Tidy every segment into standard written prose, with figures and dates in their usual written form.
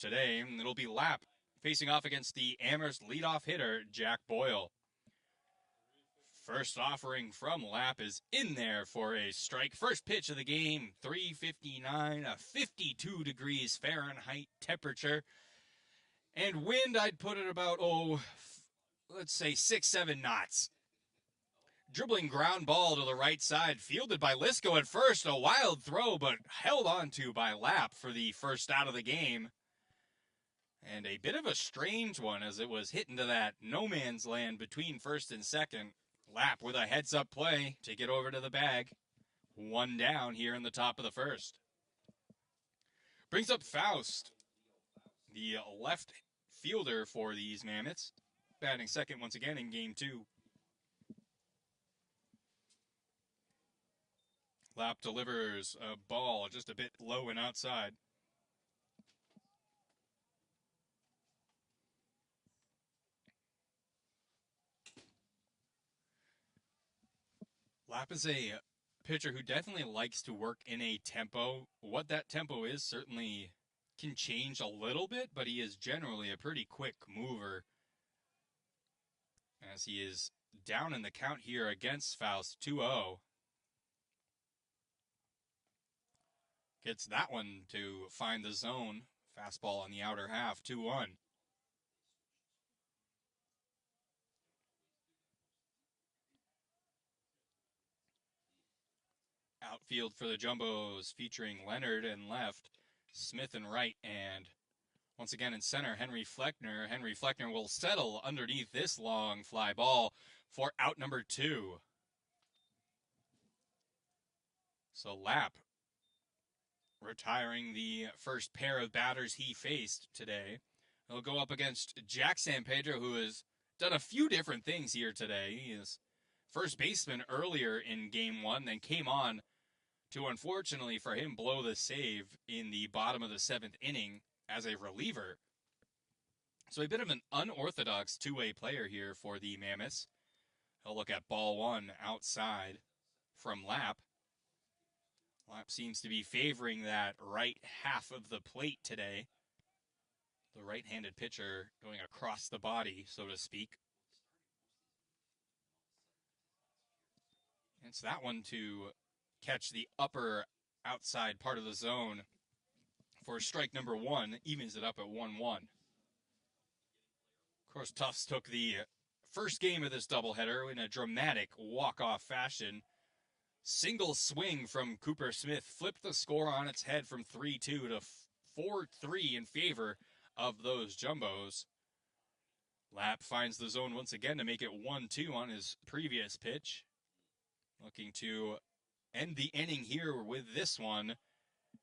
today. It'll be Lap facing off against the Amherst leadoff hitter, Jack Boyle. First offering from Lap is in there for a strike. First pitch of the game, 3:59, a 52 degrees Fahrenheit temperature. And wind, I'd put it about, let's say 6-7 knots. Dribbling ground ball to the right side, fielded by Lisco at first. A wild throw, but held on to by Lap for the first out of the game. And a bit of a strange one as it was hit into that no man's land between first and second. Lap with a heads-up play to get over to the bag. One down here in the top of the first. Brings up Faust, the left fielder for these Mammoths, batting second once again in game 2. Lap delivers a ball just a bit low and outside. Lap is a pitcher who definitely likes to work in a tempo. What that tempo is certainly can change a little bit, but he is generally a pretty quick mover. As he is down in the count here against Faust, 2-0. Gets that one to find the zone. Fastball on the outer half, 2-1. Outfield for the Jumbos featuring Leonard in left, Smith in right, and once again in center, Henry Fleckner. Henry Fleckner will settle underneath this long fly ball for out number 2. So Lap retiring the first pair of batters he faced today. He'll go up against Jack San Pedro, who has done a few different things here today. He is first baseman earlier in game 1, then came on to, unfortunately for him, blow the save in the bottom of the 7th inning as a reliever. So a bit of an unorthodox two-way player here for the Mammoths. He'll look at ball 1 outside from Lap. Lap seems to be favoring that right half of the plate today. The right-handed pitcher going across the body, so to speak. It's that one to catch the upper outside part of the zone for strike number 1, evens it up at 1-1. Of course, Tufts took the first game of this doubleheader in a dramatic walk-off fashion. Single swing from Cooper Smith flipped the score on its head from 3-2 to 4-3 in favor of those Jumbos. Lap finds the zone once again to make it 1-2 on his previous pitch. Looking to end the inning here with this one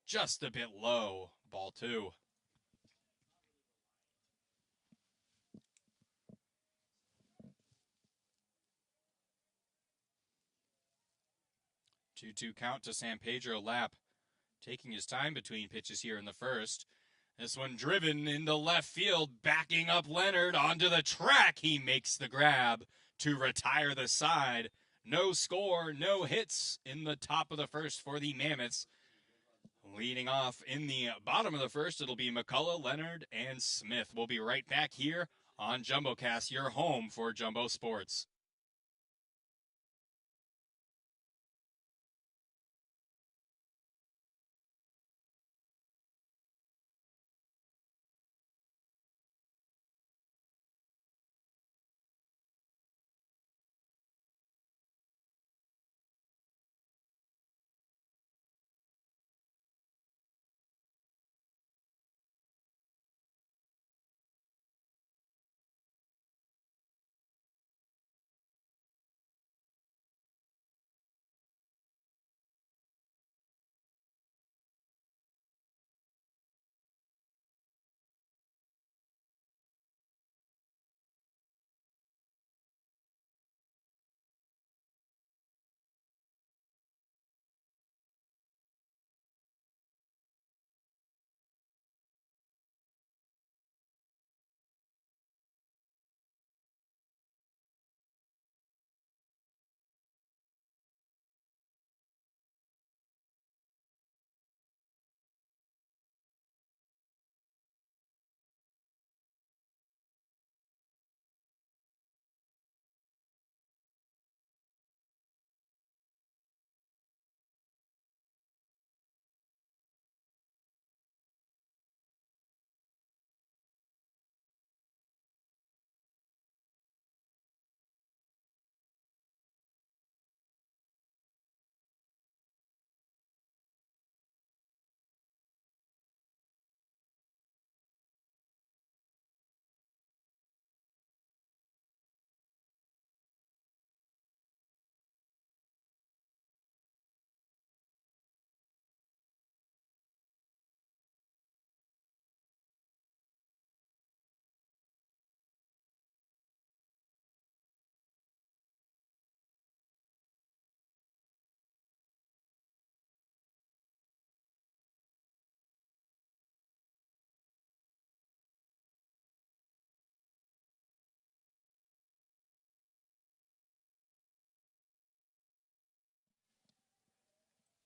just a bit low. Ball 2. Two-two count to San Pedro. Lap taking his time between pitches here in the first. This one driven into left field, backing up Leonard onto the track. He makes the grab to retire the side. No score, no hits in the top of the first for the Mammoths. Leading off in the bottom of the first, it'll be McCullough, Leonard, and Smith. We'll be right back here on JumboCast, your home for Jumbo Sports.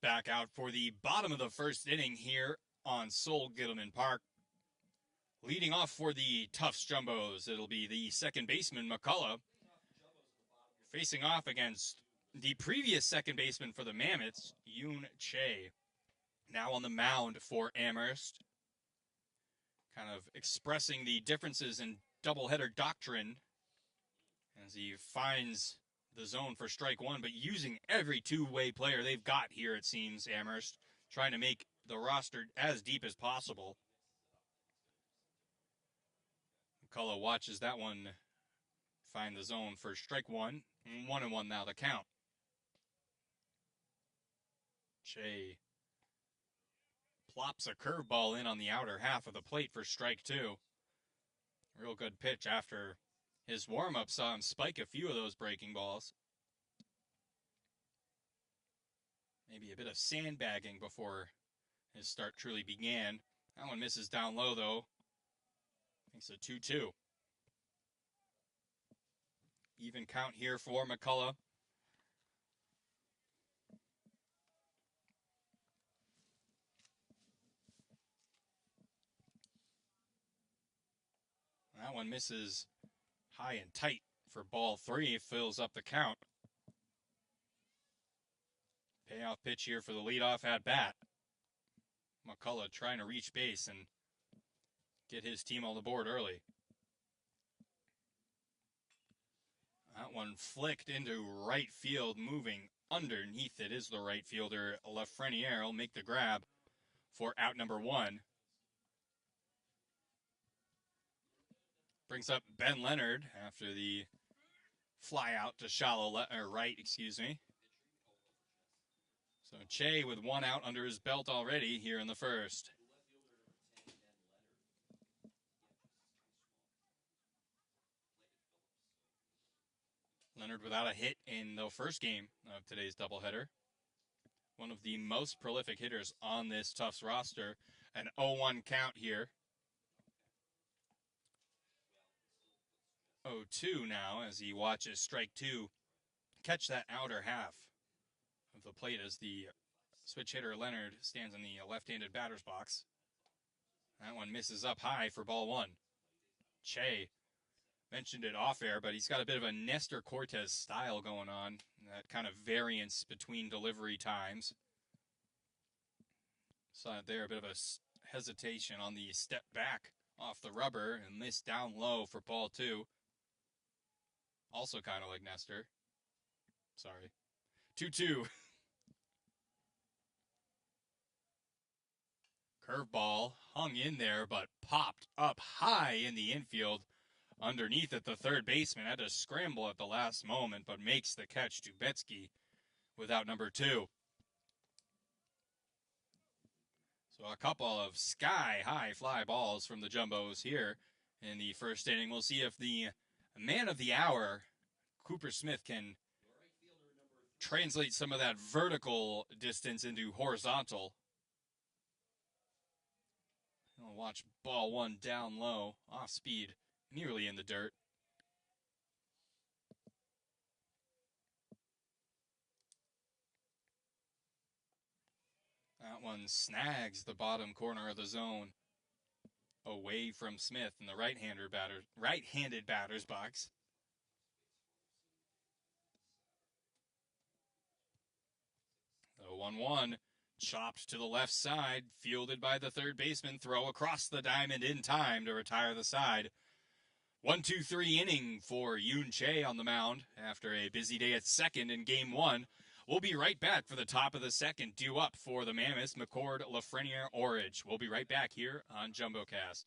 Back out for the bottom of the first inning here on Sol Gittelman Park. Leading off for the Tufts Jumbos, it'll be the second baseman, McCullough, facing off against the previous second baseman for the Mammoths, Yoon Che. Now on the mound for Amherst, kind of expressing the differences in doubleheader doctrine as he finds the zone for strike one, but using every two-way player they've got here, it seems, Amherst, trying to make the roster as deep as possible. McCullough watches that one find the zone for strike one. 1-1 now the count. Che plops a curveball in on the outer half of the plate for strike two. Real good pitch after his warm-up saw him spike a few of those breaking balls. Maybe a bit of sandbagging before his start truly began. That one misses down low, though. Makes it 2-2. Even count here for McCullough. That one misses high and tight for ball three. Fills up the count. Payoff pitch here for the leadoff at bat. McCullough trying to reach base and get his team on the board early. That one flicked into right field, moving underneath it is the right fielder. Lafreniere will make the grab for out number one. Brings up Ben Leonard after the fly out to shallow right, excuse me. So Che with one out under his belt already here in the first. Leonard without a hit in the first game of today's doubleheader. One of the most prolific hitters on this Tufts roster. An 0-1 count here. 0-2 now as he watches strike two catch that outer half of the plate as the switch hitter Leonard stands in the left-handed batter's box. That one misses up high for ball one. Che mentioned it off air, but he's got a bit of a Nestor Cortez style going on. That kind of variance between delivery times. Saw it there, a bit of a hesitation on the step back off the rubber and this down low for ball two. Also kind of like Nestor. Sorry. 2-2. Curveball hung in there, but popped up high in the infield. Underneath it, the third baseman had to scramble at the last moment, but makes the catch to Betsky without number two. So a couple of sky-high fly balls from the Jumbos here in the first inning. We'll see if the man of the hour, Cooper Smith, can translate some of that vertical distance into horizontal. We'll watch ball one down low, off speed, nearly in the dirt. That one snags the bottom corner of the zone away from Smith in the right-handed batter's box. The 1-1 chopped to the left side, fielded by the third baseman, throw across the diamond in time to retire the side. 1-2-3 inning for Yoon Che on the mound after a busy day at second in game one. We'll be right back for the top of the second, due up for the Mammoths, McCord, Lafreniere, Orridge. We'll be right back here on JumboCast.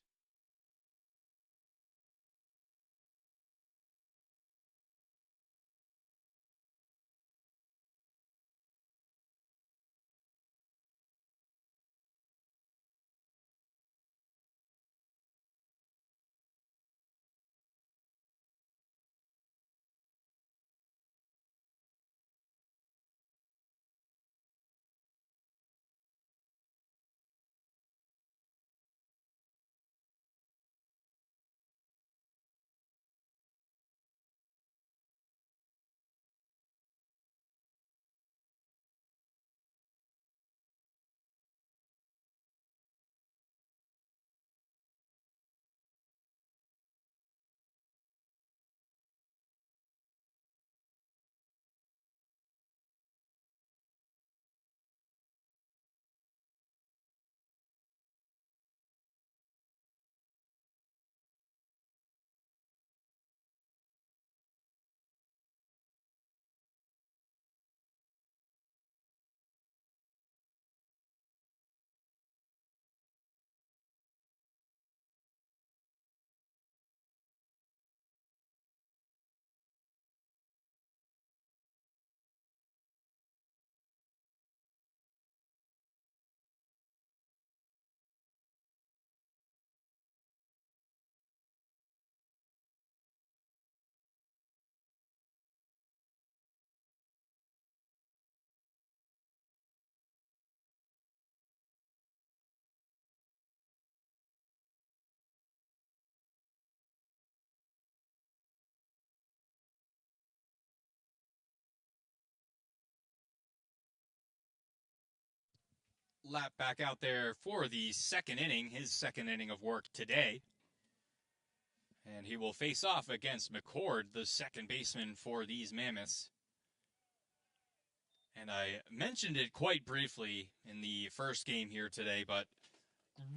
Lapp back out there for the second inning, his second inning of work today. And he will face off against McCord, the second baseman for these Mammoths. And I mentioned it quite briefly in the first game here today, but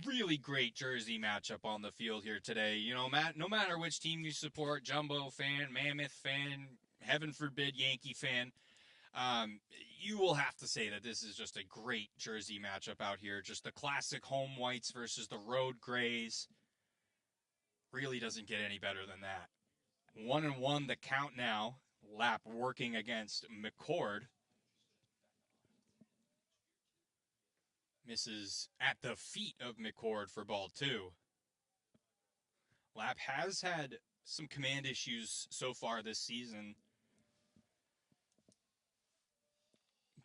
really great Jersey matchup on the field here today. You know, Matt, no matter which team you support, Jumbo fan, Mammoth fan, heaven forbid Yankee fan, you will have to say that this is just a great Jersey matchup out here. Just the classic home whites versus the road grays. Really doesn't get any better than that. 1-1 the count now. Lapp working against McCord. Misses at the feet of McCord for ball 2. Lapp has had some command issues so far this season,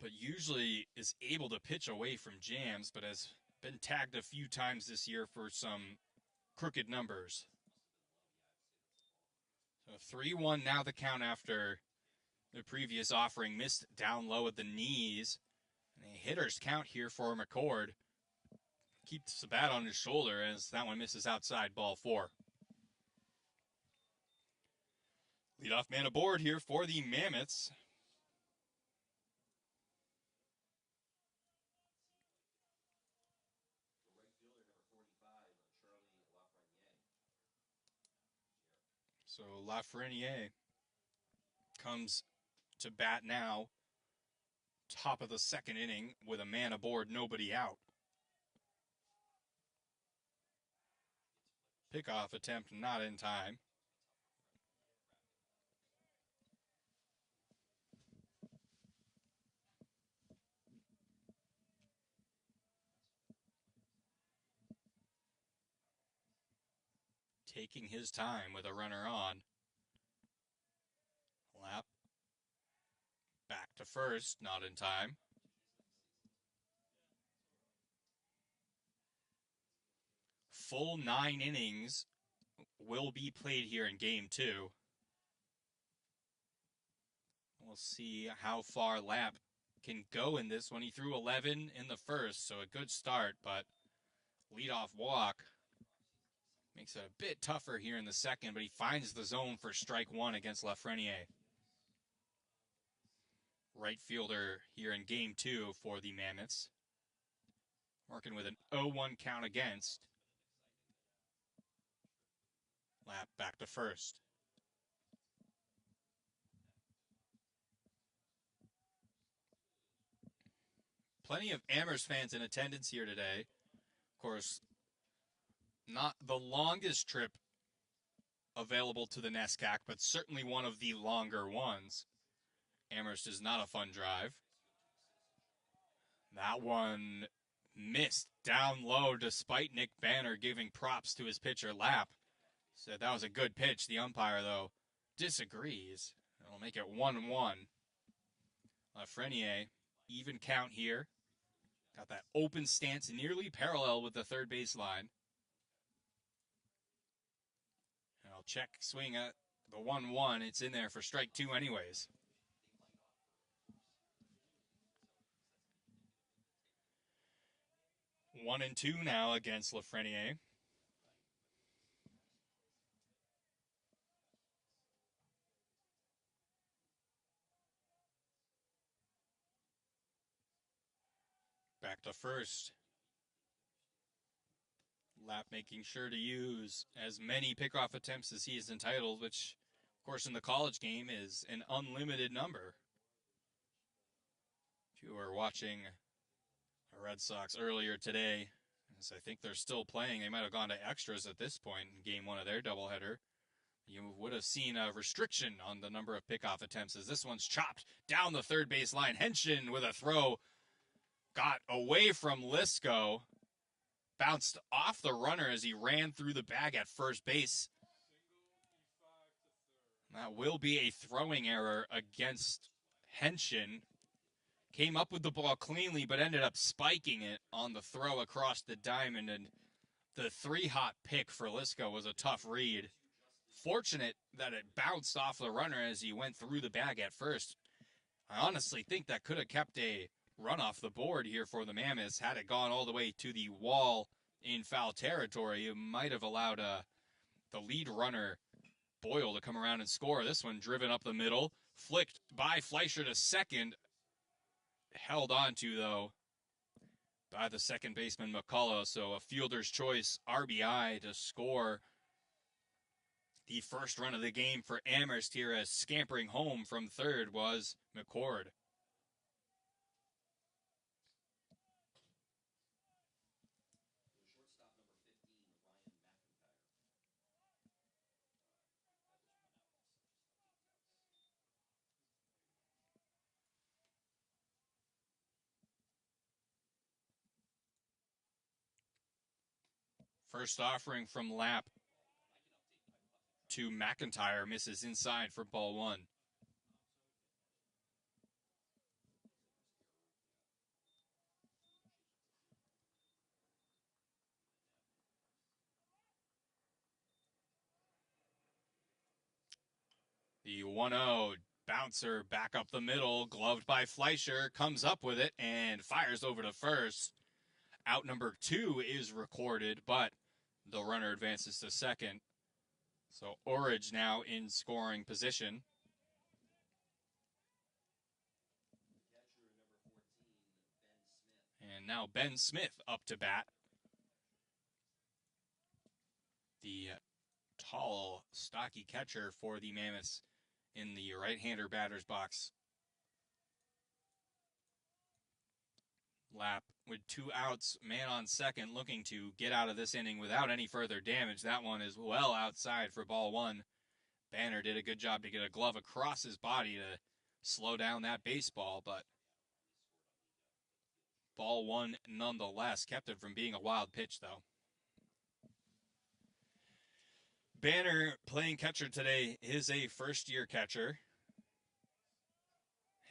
but usually is able to pitch away from jams, but has been tagged a few times this year for some crooked numbers. So 3-1 now the count after the previous offering missed down low at the knees. And a hitter's count here for McCord. Keeps the bat on his shoulder as that one misses outside, ball 4. Leadoff man aboard here for the Mammoths. So Lafreniere comes to bat now. Top of the second inning with a man aboard, nobody out. Pickoff attempt not in time. Taking his time with a runner on. Lapp back to first, not in time. Full 9 innings will be played here in game 2. We'll see how far Lapp can go in this one. He threw 11 in the first, so a good start, but leadoff walk makes it a bit tougher here in the second, but he finds the zone for strike 1 against Lafreniere. Right fielder here in game 2 for the Mammoths. Working with an 0-1 count against. Lapp back to first. Plenty of Amherst fans in attendance here today. Of course, not the longest trip available to the NESCAC, but certainly one of the longer ones. Amherst is not a fun drive. That one missed down low despite Nick Banner giving props to his pitcher Lapp. Said that was a good pitch. The umpire, though, disagrees. It'll make it 1-1. Lafreniere, even count here. Got that open stance nearly parallel with the third base line. And I'll check swing at the 1-1. It's in there for strike 2 anyways. One and 2 now against Lafreniere. Back to first. Lapp making sure to use as many pickoff attempts as he is entitled, which, of course, in the college game is an unlimited number. If you were watching the Red Sox earlier today, as I think they're still playing, they might have gone to extras at this point in game 1 of their doubleheader. You would have seen a restriction on the number of pickoff attempts as this one's chopped down the third base line. Henshin with a throw. Got away from Lisco, bounced off the runner as he ran through the bag at first base. That will be a throwing error against Henshin. Came up with the ball cleanly, but ended up spiking it on the throw across the diamond. And the 3-hop pick for Lisco was a tough read. Fortunate that it bounced off the runner as he went through the bag at first. I honestly think that could have kept a run off the board here for the Mammoths. Had it gone all the way to the wall in foul territory, it might have allowed the lead runner, Boyle, to come around and score. This one driven up the middle, flicked by Fleischer to second. Held on to, though, by the second baseman McCullough. So a fielder's choice RBI to score the first run of the game for Amherst here, as scampering home from third was McCord. First offering from Lapp to McIntyre, misses inside for ball one. The 1-0 bouncer back up the middle, gloved by Fleischer, comes up with it and fires over to first. Out number 2 is recorded, but the runner advances to second. So Orridge now in scoring position. And now Ben Smith up to bat. The tall, stocky catcher for the Mammoths in the right-hander batter's box. Lapp with 2 outs, man on second, looking to get out of this inning without any further damage. That one is well outside for ball one. Banner did a good job to get a glove across his body to slow down that baseball, but ball one nonetheless. Kept it from being a wild pitch, though. Banner, playing catcher today, is a first-year catcher.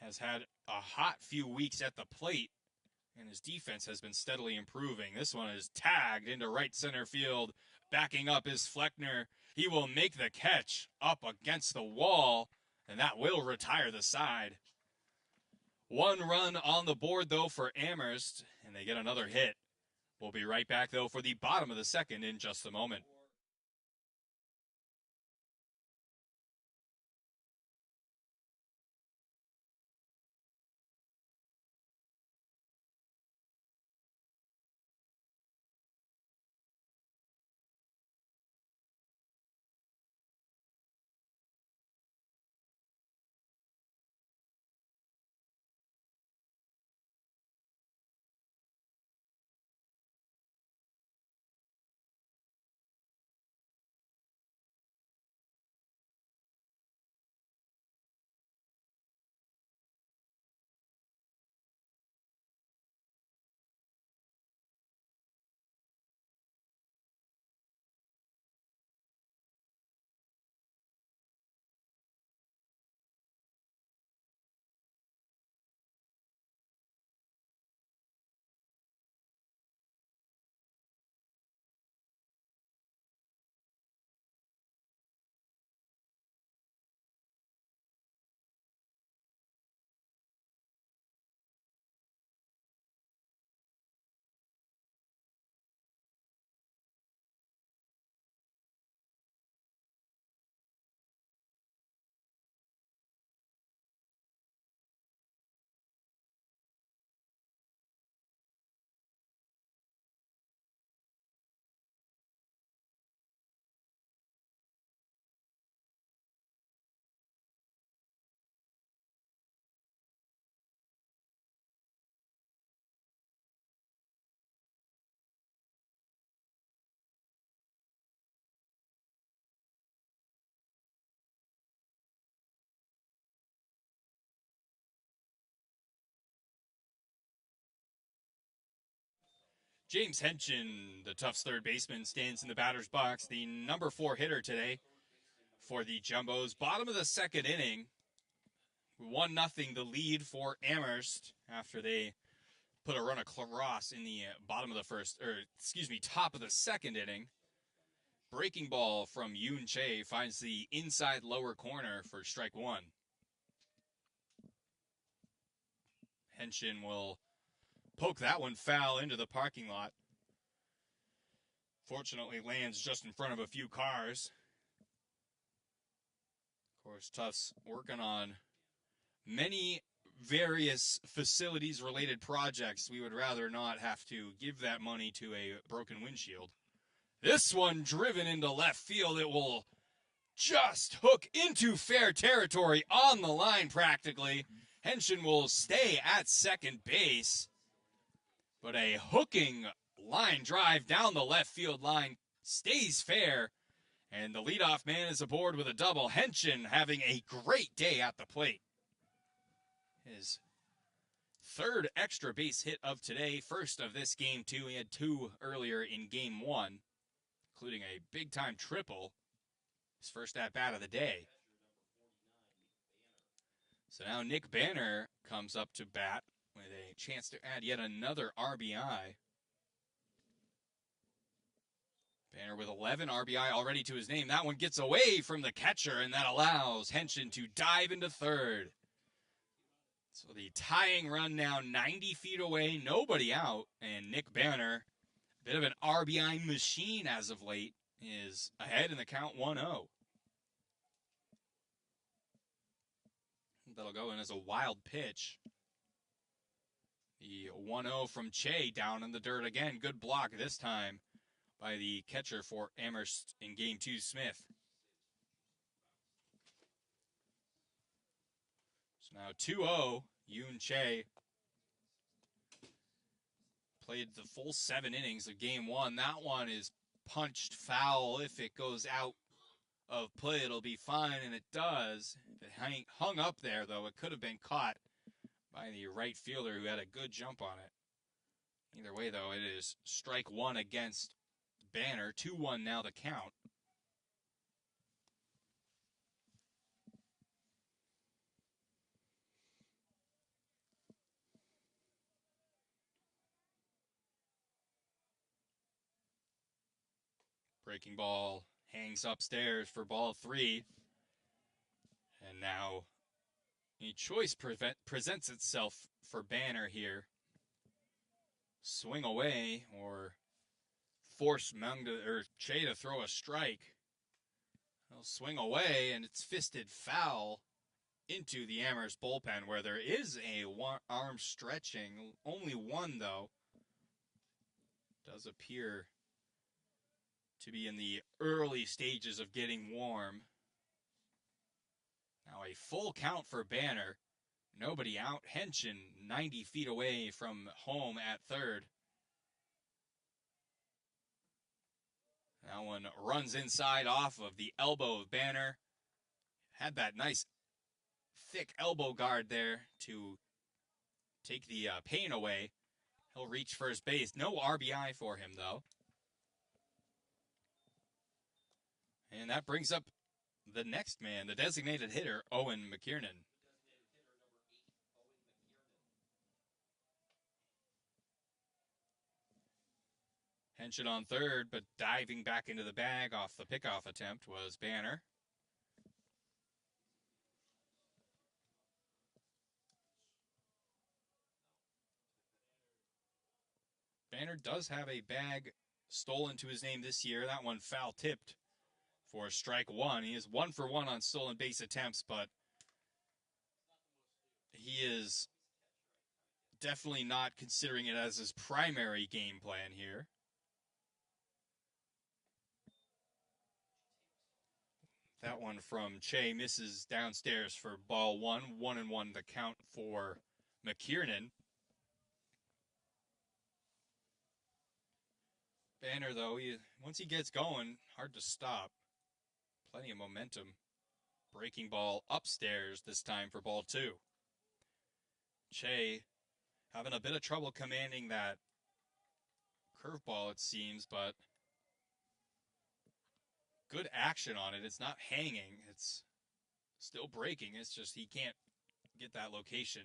Has had a hot few weeks at the plate, and his defense has been steadily improving. This one is tagged into right center field. Backing up is Fleckner. He will make the catch up against the wall, and that will retire the side. 1 run on the board, though, for Amherst, and they get another hit. We'll be right back, though, for the bottom of the second in just a moment. James Henson, the Tufts third baseman, stands in the batter's box, the number 4 hitter today for the Jumbos. Bottom of the second inning, 1-0 the lead for Amherst after they put a run across in the top of the second inning. Breaking ball from Yoon Che finds the inside lower corner for strike 1. Henshin will poke that one foul into the parking lot. Fortunately, lands just in front of a few cars. Of course, Tufts working on many various facilities-related projects. We would rather not have to give that money to a broken windshield. This one driven into left field. It will just hook into fair territory on the line practically. Henshin will stay at second base. But a hooking line drive down the left field line stays fair. And the leadoff man is aboard with a double. Henshin having a great day at the plate. His third extra base hit of today, first of this game too. He had 2 earlier in game 1, including a big-time triple. His first at-bat of the day. So now Nick Banner comes up to bat with a chance to add yet another RBI. Banner with 11 RBI already to his name. That one gets away from the catcher, and that allows Henshin to dive into third. So the tying run now 90 feet away, nobody out, and Nick Banner, a bit of an RBI machine as of late, is ahead in the count 1-0. That'll go in as a wild pitch. The 1-0 from Che down in the dirt again. Good block this time by the catcher for Amherst in game 2, Smith. So now 2-0, Yoon Che played the full 7 innings of game 1. That one is punched foul. If it goes out of play, it'll be fine, and it does. If it hung up there, though, it could have been caught by the right fielder who had a good jump on it. Either way, though, it is strike 1 against Banner. 2-1 now the count. Breaking ball hangs upstairs for ball 3. And now a choice presents itself for Banner here. Swing away or force Che to throw a strike. He'll swing away, and it's fisted foul into the Amherst bullpen, where there is a arm stretching. Only one, though. Does appear to be in the early stages of getting warm. Now a full count for Banner. Nobody out. Henshin 90 feet away from home at third. That one runs inside off of the elbow of Banner. Had that nice thick elbow guard there to take the pain away. He'll reach first base. No RBI for him, though. And that brings up the next man, the designated hitter, Owen McKiernan. Henshin on third, but diving back into the bag off the pickoff attempt was Banner. Banner does have a bag stolen to his name this year. That one foul tipped for strike 1. He is 1 for 1 on stolen base attempts, but he is definitely not considering it as his primary game plan here. That one from Che misses downstairs for ball 1. 1-1 the count for McKiernan. Banner, though, once he gets going, hard to stop. Plenty of momentum. Breaking ball upstairs this time for ball 2. Che having a bit of trouble commanding that curveball, it seems, but good action on it. It's not hanging. It's still breaking. It's just he can't get that location.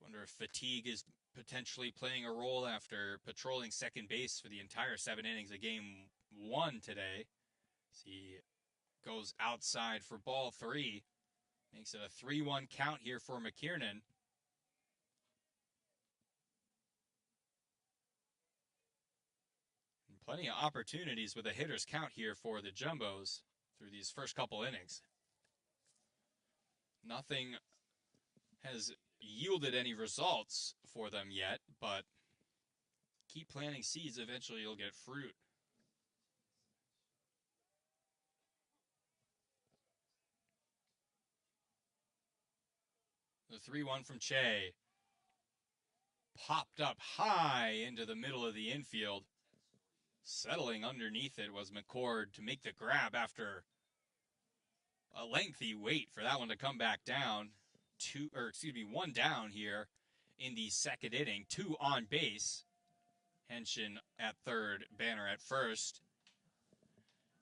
Wonder if fatigue is potentially playing a role after patrolling second base for the entire 7 innings of game 1 today. He goes outside for ball 3. Makes it a 3-1 count here for McKiernan. And plenty of opportunities with a hitter's count here for the Jumbos through these first couple innings. Nothing has yielded any results for them yet, but keep planting seeds, eventually you'll get fruit. The 3-1 from Che. Popped up high into the middle of the infield. Settling underneath it was McCord to make the grab after a lengthy wait for that one to come back down. One down here in the second inning. 2 on base. Henshin at third, Banner at first.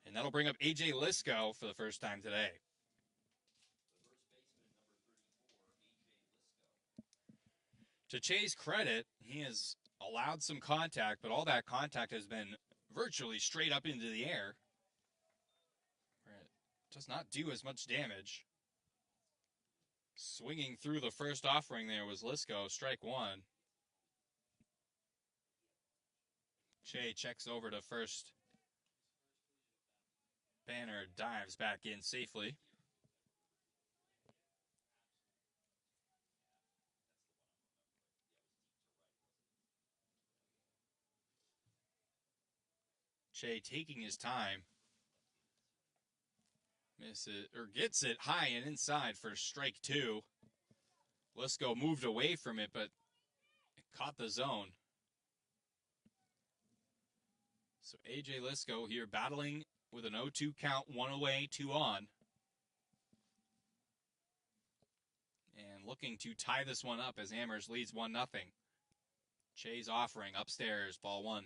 And that'll bring up A.J. Lisco for the first time today. To Che's credit, he has allowed some contact, but all that contact has been virtually straight up into the air. It does not do as much damage. Swinging through the first offering there was Lisco, strike 1. Che checks over to first. Banner dives back in safely. Che taking his time. Gets it high and inside for strike 2. Lisco moved away from it, but it caught the zone. So A.J. Lisco here battling with an 0-2 count, 1 away, 2 on. And looking to tie this one up as Amherst leads 1-0. Che's offering upstairs, ball 1.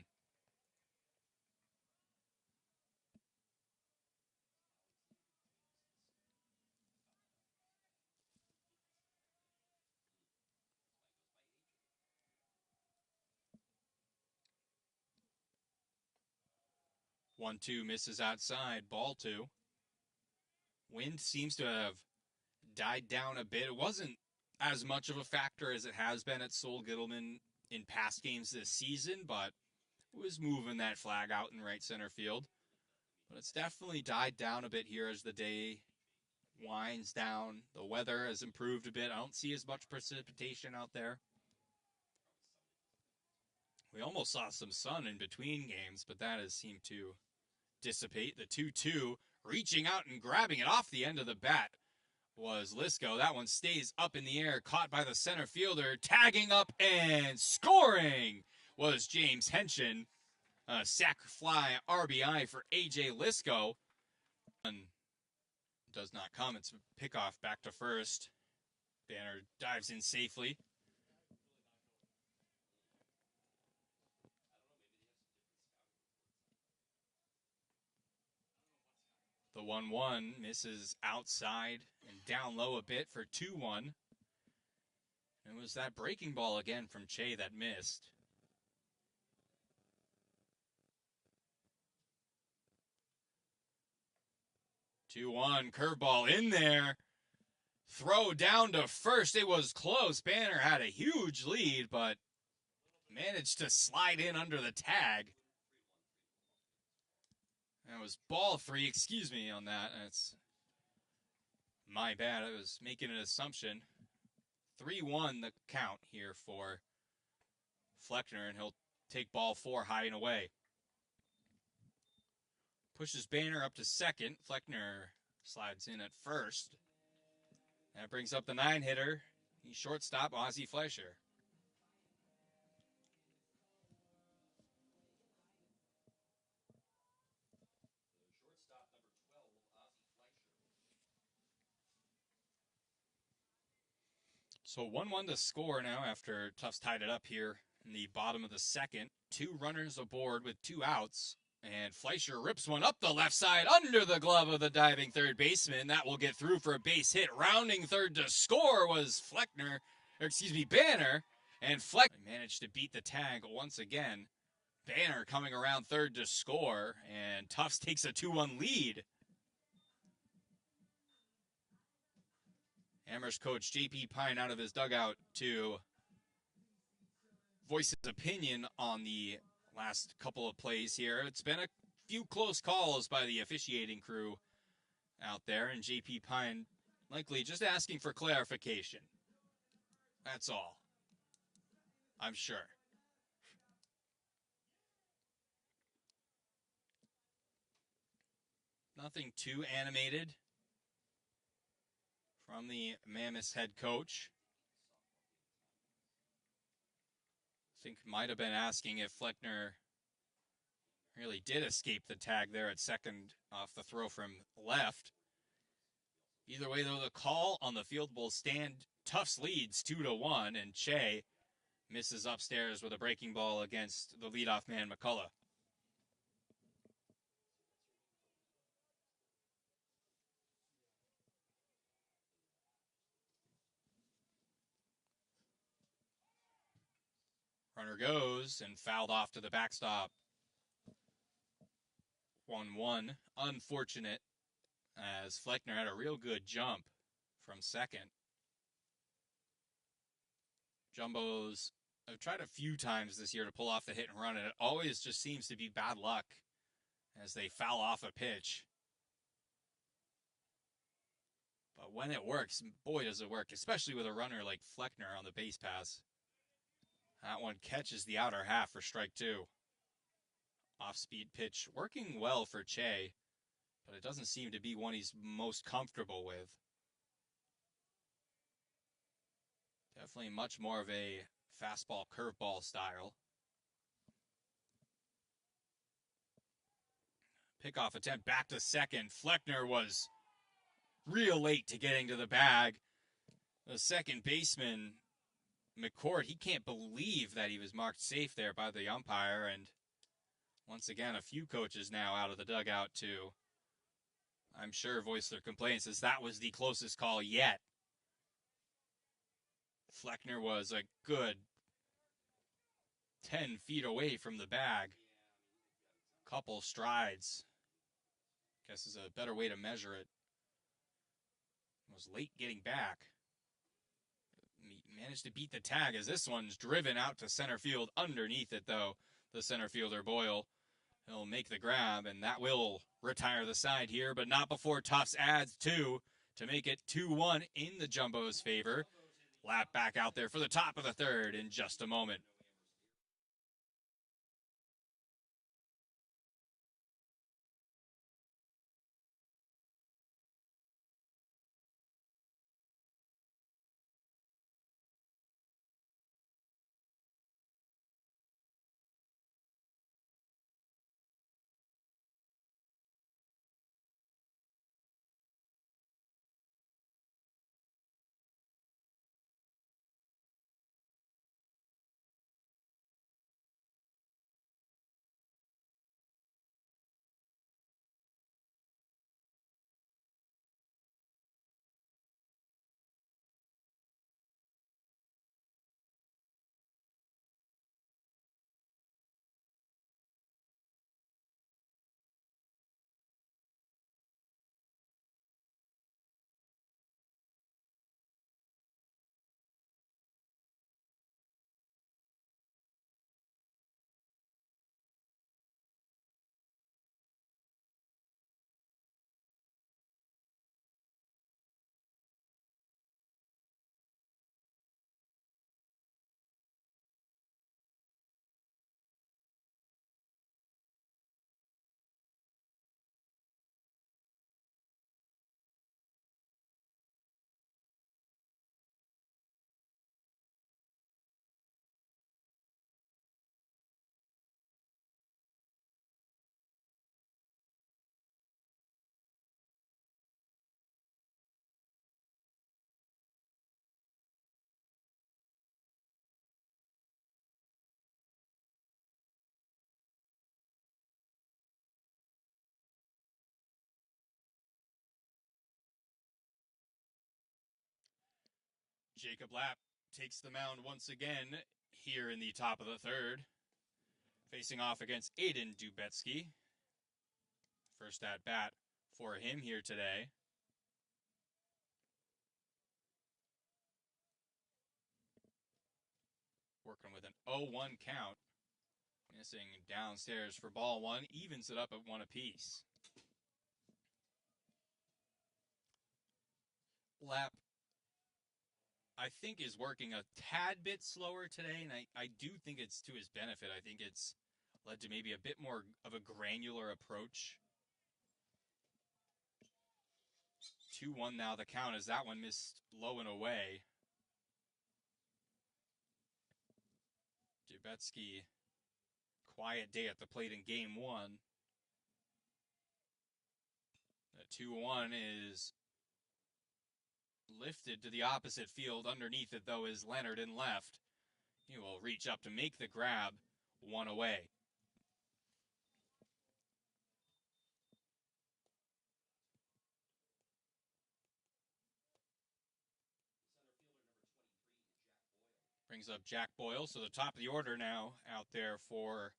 One, 2 misses outside, ball 2. Wind seems to have died down a bit. It wasn't as much of a factor as it has been at Sol Gittleman in past games this season, but it was moving that flag out in right center field. But it's definitely died down a bit here as the day winds down. The weather has improved a bit. I don't see as much precipitation out there. We almost saw some sun in between games, but that has seemed to dissipate. The 2-2, reaching out and grabbing it off the end of the bat was Lisco. That one stays up in the air, caught by the center fielder, tagging up and scoring was James Henshin. A sac fly RBI for A.J. Lisco. Does not come. It's a pickoff back to first. Banner dives in safely. The 1-1 misses outside and down low a bit for 2-1. It was that breaking ball again from Che that missed. Two 2-1, curveball in there. Throw down to first. It was close. Banner had a huge lead, but managed to slide in under the tag. That was ball 3. Excuse me on that. That's my bad. I was making an assumption. 3-1 the count here for Fleckner, and he'll take ball 4 high and away. Pushes Banner up to second. Fleckner slides in at first. That brings up the 9-hitter. He's shortstop, Ozzie Fleischer. So 1-1 to score now after Tufts tied it up here in the bottom of the second. 2 runners aboard with 2 outs. And Fleischer rips one up the left side under the glove of the diving third baseman. That will get through for a base hit. Rounding third to score was Banner. And Fleckner managed to beat the tag once again. Banner coming around third to score. And Tufts takes a 2-1 lead. Amherst coach J.P. Pine out of his dugout to voice his opinion on the last couple of plays here. It's been a few close calls by the officiating crew out there, and J.P. Pine likely just asking for clarification. That's all, I'm sure. Nothing too animated from the Mammoths head coach. I think might have been asking if Fleckner really did escape the tag there at second off the throw from left. Either way, though, the call on the field will stand. Tufts leads 2-1, and Che misses upstairs with a breaking ball against the leadoff man, McCullough. Runner goes and fouled off to the backstop. 1-1. Unfortunate, as Fleckner had a real good jump from second. Jumbos have tried a few times this year to pull off the hit and run, and it always just seems to be bad luck as they foul off a pitch. But when it works, boy does it work, especially with a runner like Fleckner on the base pass. That one catches the outer half for strike two. Off-speed pitch working well for Che, but it doesn't seem to be one he's most comfortable with. Definitely much more of a fastball curveball style. Pickoff attempt back to second. Fleckner was real late to getting to the bag. The second baseman, McCord, he can't believe that he was marked safe there by the umpire. And once again, a few coaches now out of the dugout to, I'm sure, voice their complaints, as that was the closest call yet. Fleckner was a good 10 feet away from the bag. Couple strides, guess is a better way to measure it. Was late getting back. He managed to beat the tag as this one's driven out to center field. Underneath it, though, the center fielder, Boyle, he'll make the grab, and that will retire the side here, but not before Tufts adds two to make it 2-1 in the Jumbo's favor. Lap back out there for the top of the third in just a moment. Jacob Lapp takes the mound once again here in the top of the third, facing off against Aiden Dubetsky. First at bat for him here today. Working with an 0-1 count. Missing downstairs for ball one. Evens it up at one apiece. Lap, I think, is working a tad bit slower today, and I do think it's to his benefit. I think it's led to maybe a bit more of a granular approach. 2-1 now the count as that one missed low and away. Jabetsky, quiet day at the plate in game one. The 2-1 is lifted to the opposite field. Underneath it, though, is Leonard in left. He will reach up to make the grab, one away. Brings up Jack Boyle, so the top of the order now out there for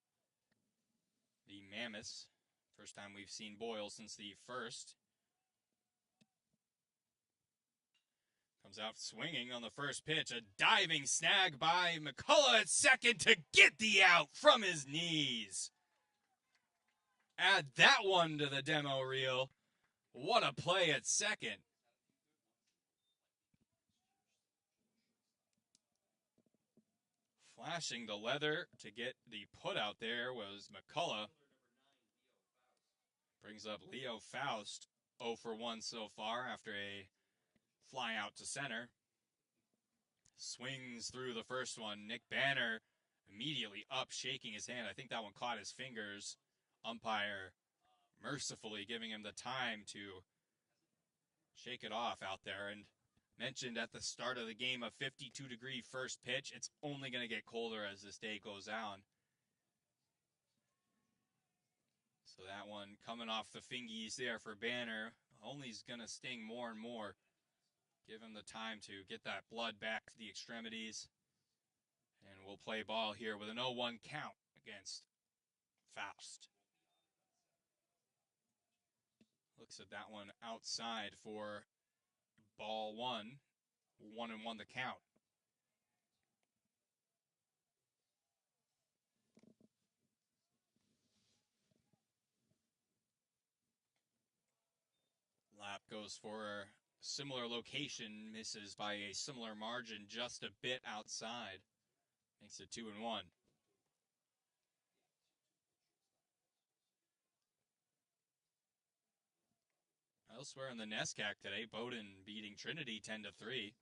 the Mammoths. First time we've seen Boyle since the first. Comes out swinging on the first pitch. A diving snag by McCullough at second to get the out from his knees. Add that one to the demo reel. What a play at second. Flashing the leather to get the put out there was McCullough. Brings up Leo Faust, 0 for 1 so far after a fly out to center. Swings through the first one. Nick Banner immediately up, shaking his hand. I think that one caught his fingers. Umpire mercifully giving him the time to shake it off out there. And mentioned at the start of the game, a 52-degree first pitch. It's only going to get colder as this day goes on. So that one coming off the fingies there for Banner. Only is going to sting more and more. Give him the time to get that blood back to the extremities. And we'll play ball here with an 0-1 count against Faust. Looks at that one outside for ball one. 1-1 the count. Lap goes for a similar location, misses by a similar margin, just a bit outside. Makes it 2-1. Elsewhere in the NESCAC today, Bowdoin beating Trinity 10-3.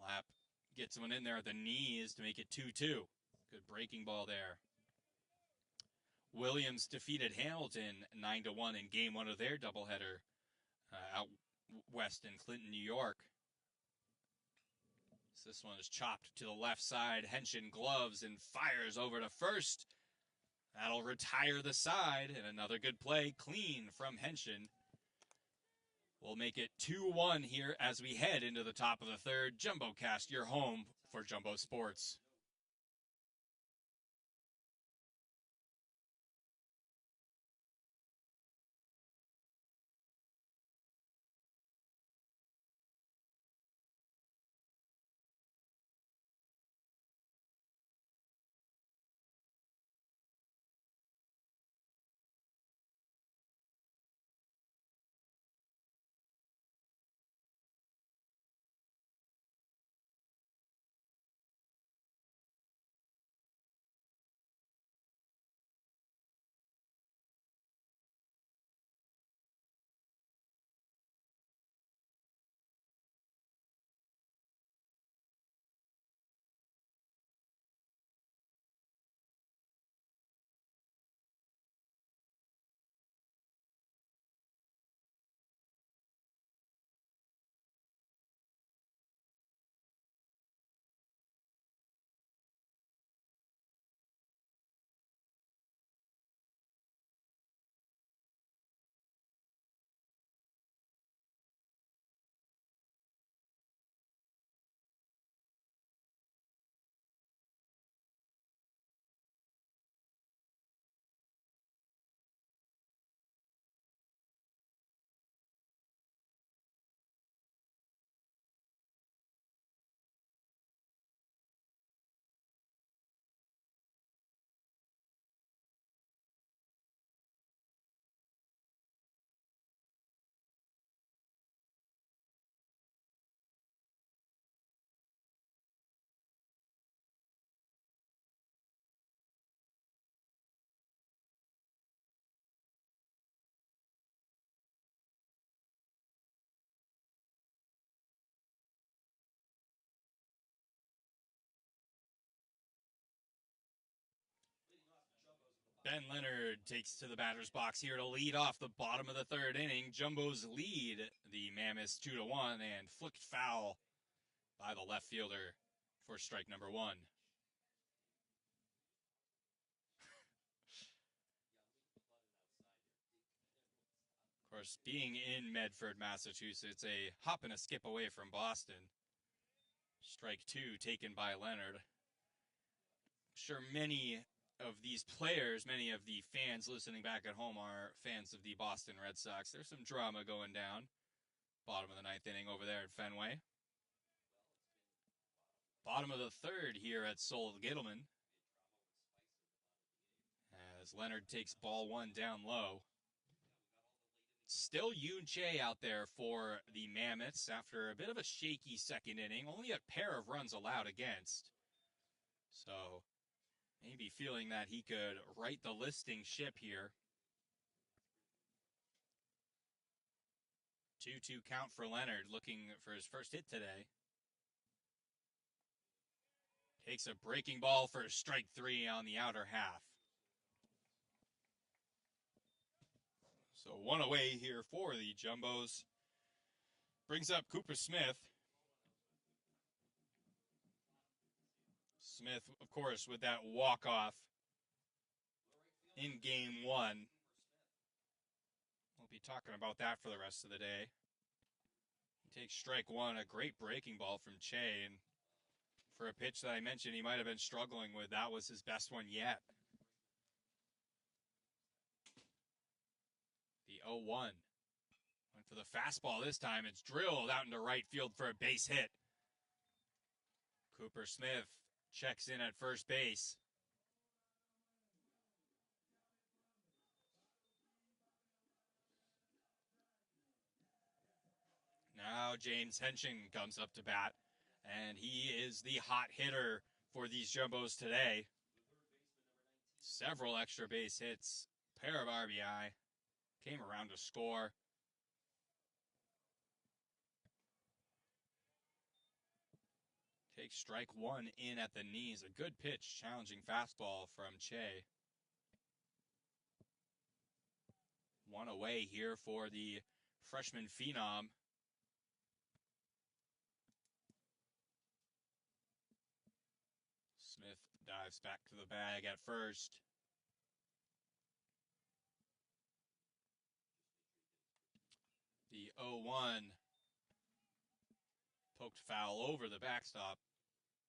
Lap gets one in there at the knees to make it 2-2. Good breaking ball there. Williams defeated Hamilton 9-1 in game one of their doubleheader out west in Clinton, New York. So this one is chopped to the left side. Henshin gloves and fires over to first. That'll retire the side, and another good play, clean from Henshin. We'll make it 2-1 here as we head into the top of the third. JumboCast, your home for Jumbo Sports. Ben Leonard takes to the batter's box here to lead off the bottom of the third inning. Jumbos lead the Mammoths 2-1 and flicked foul by the left fielder for strike number one. Of course, being in Medford, Massachusetts, a hop and a skip away from Boston. Strike two taken by Leonard. I'm sure many of these players, many of the fans listening back at home are fans of the Boston Red Sox. There's some drama going down. Bottom of the ninth inning over there at Fenway. Bottom of the third here at Sol Gittleman. As Leonard takes ball one down low. Still Yoon Che out there for the Mammoths after a bit of a shaky second inning. Only a pair of runs allowed against. So maybe feeling that he could right the listing ship here. 2-2 count for Leonard, looking for his first hit today. Takes a breaking ball for strike three on the outer half. So one away here for the Jumbos. Brings up Cooper Smith. Smith, of course, with that walk-off in game one. We'll be talking about that for the rest of the day. He takes strike one, a great breaking ball from Che. And for a pitch that I mentioned he might have been struggling with, that was his best one yet. The 0-1. Went for the fastball this time. It's drilled out into right field for a base hit. Cooper Smith checks in at first base. Now James Henshin comes up to bat, and he is the hot hitter for these Jumbos today. Several extra base hits, pair of RBI, came around to score. Takes strike one in at the knees. A good pitch, challenging fastball from Che. One away here for the freshman phenom. Smith dives back to the bag at first. The 0-1 poked foul over the backstop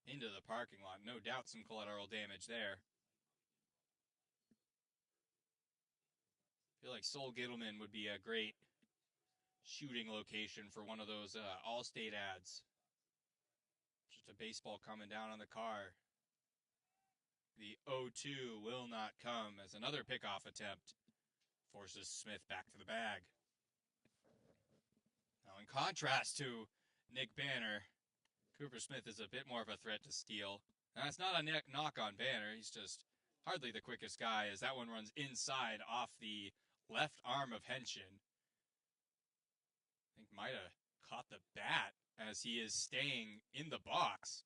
into the parking lot. No doubt some collateral damage there. I feel like Sol Gittleman would be a great shooting location for one of those Allstate ads. Just a baseball coming down on the car. The 0-2 will not come as another pickoff attempt forces Smith back to the bag. Now, in contrast to Nick Banner, Cooper Smith is a bit more of a threat to steal. Now, that's not a knock on Banner. He's just hardly the quickest guy, as that one runs inside off the left arm of Henshin. I think might have caught the bat as he is staying in the box.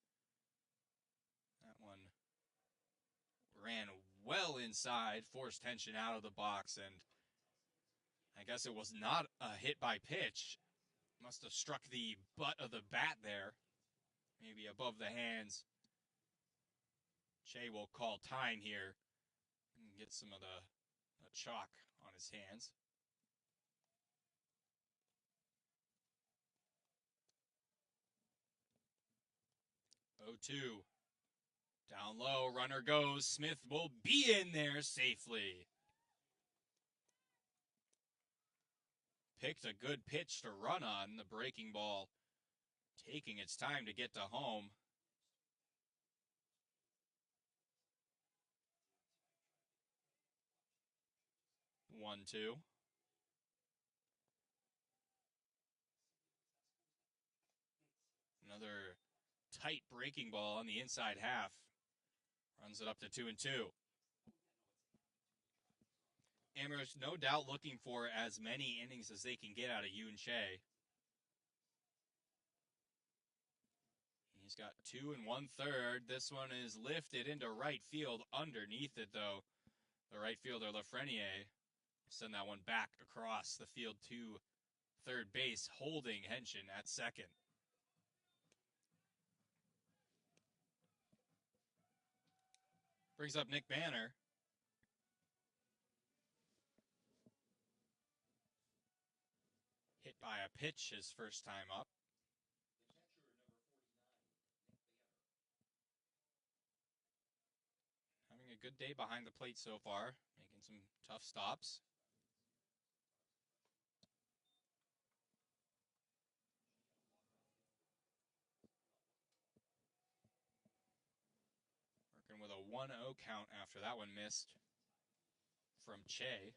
That one ran well inside, forced Henshin out of the box, and I guess it was not a hit by pitch. Must have struck the butt of the bat there, maybe above the hands. Che will call time here and get some of the chalk on his hands. Oh, 2. Down low, runner goes. Smith will be in there safely. Picked a good pitch to run on, the breaking ball taking its time to get to home. 1-2. Another tight breaking ball on the inside half. Runs it up to 2-2. Amherst, no doubt looking for as many innings as they can get out of Yoon Che. He's got 2 1/3. This one is lifted into right field underneath it, though. The right fielder, Lafreniere, send that one back across the field to third base, holding Henshin at second. Brings up Nick Banner. Hit by a pitch his first time up. Having a good day behind the plate so far, making some tough stops. Working with a 1-0 count after that one missed from Che.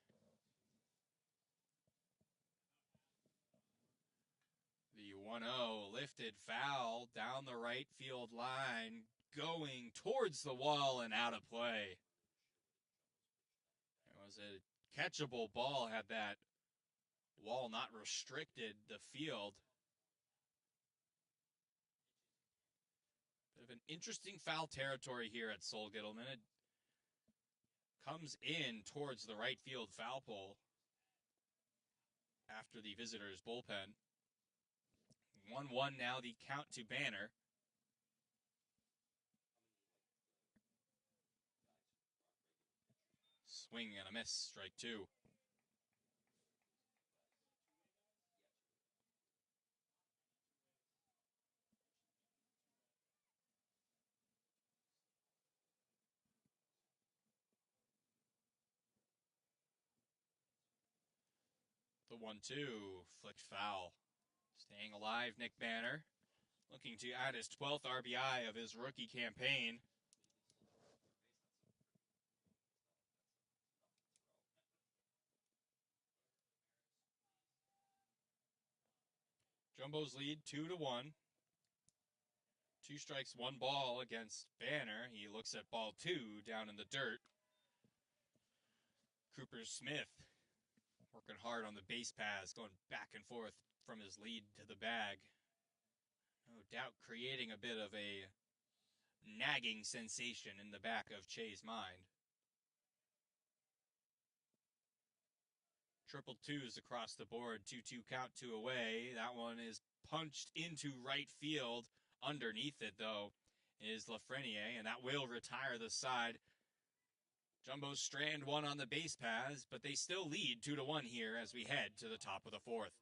The 1-0 lifted foul down the right field line, going towards the wall and out of play. It was a catchable ball had that wall not restricted the field. Bit of an interesting foul territory here at Sol Gittleman. It comes in towards the right field foul pole after the visitors' bullpen. 1-1 now, the count to Banner. Swing and a miss, strike two. The 1-2, flicked foul. Staying alive, Nick Banner, looking to add his 12th RBI of his rookie campaign. Jumbo's lead 2-1. 2 strikes, 1 ball against Banner. He looks at ball 2 down in the dirt. Cooper Smith working hard on the base paths, going back and forth from his lead to the bag. No doubt creating a bit of a nagging sensation in the back of Che's mind. Triple twos across the board, 2-2 count, 2 away. That one is punched into right field. Underneath it, though, is Lafreniere, and that will retire the side. Jumbo strand one on the base paths, but they still lead 2-1 here as we head to the top of the fourth.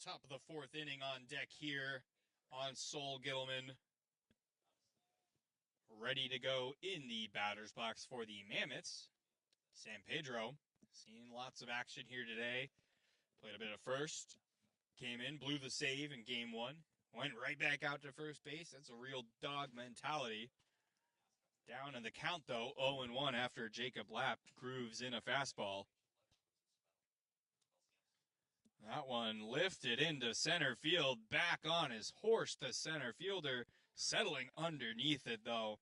Top of the fourth inning on deck here on Sol Gittleman. Ready to go in the batter's box for the Mammoths, San Pedro. Seeing lots of action here today. Played a bit of first. Came in, blew the save in game one. Went right back out to first base. That's a real dog mentality. Down in the count, though, 0-1 after Jacob Lapp grooves in a fastball. That one lifted into center field. Back on his horse, the center fielder. Settling underneath it, though,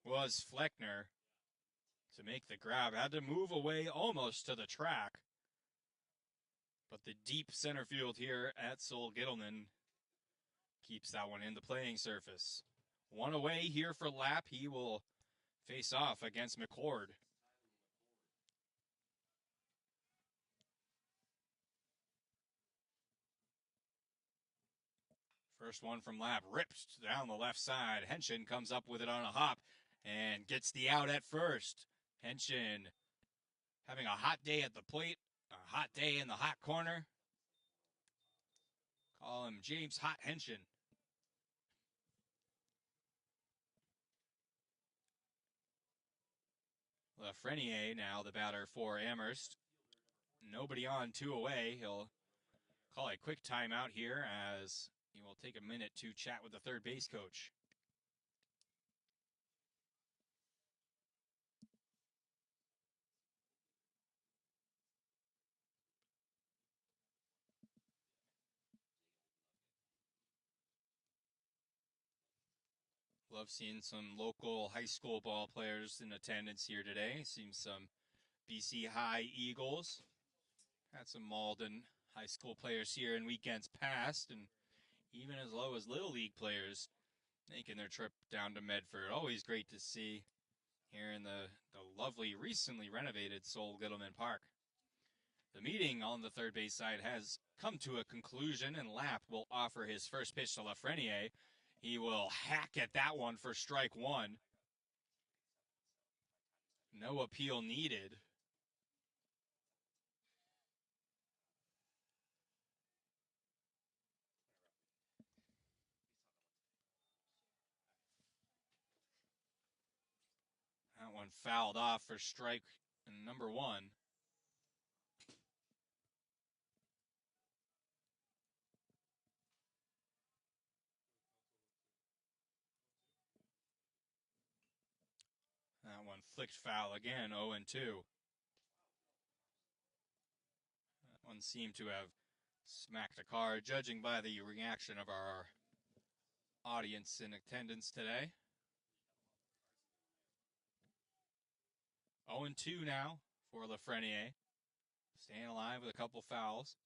was Fleckner to make the grab. Had to move away almost to the track. But the deep center field here at Sol Gittleman keeps that one in the playing surface. One away here for Lapp. He will face off against McCord. First one from Lapp, ripped down the left side. Henshin comes up with it on a hop and gets the out at first. Henshin having a hot day at the plate, a hot day in the hot corner. Call him James Hot Henshin. Lafreniere now the batter for Amherst. Nobody on, 2 away. He'll call a quick timeout here as he will take a minute to chat with the third base coach. Love seeing some local high school ball players in attendance here today. Seems some BC High Eagles. Had some Malden high school players here in weekends past, and even as low as Little League players making their trip down to Medford. Always great to see here in the lovely, recently renovated Sol Gittleman Park. The meeting on the third base side has come to a conclusion, and Lapp will offer his first pitch to Lafreniere. He will hack at that one for strike one. No appeal needed. That one fouled off for strike number one. That one flicked foul again, 0-2. That one seemed to have smacked a card, judging by the reaction of our audience in attendance today. 0-2 now for Lafreniere. Staying alive with a couple fouls.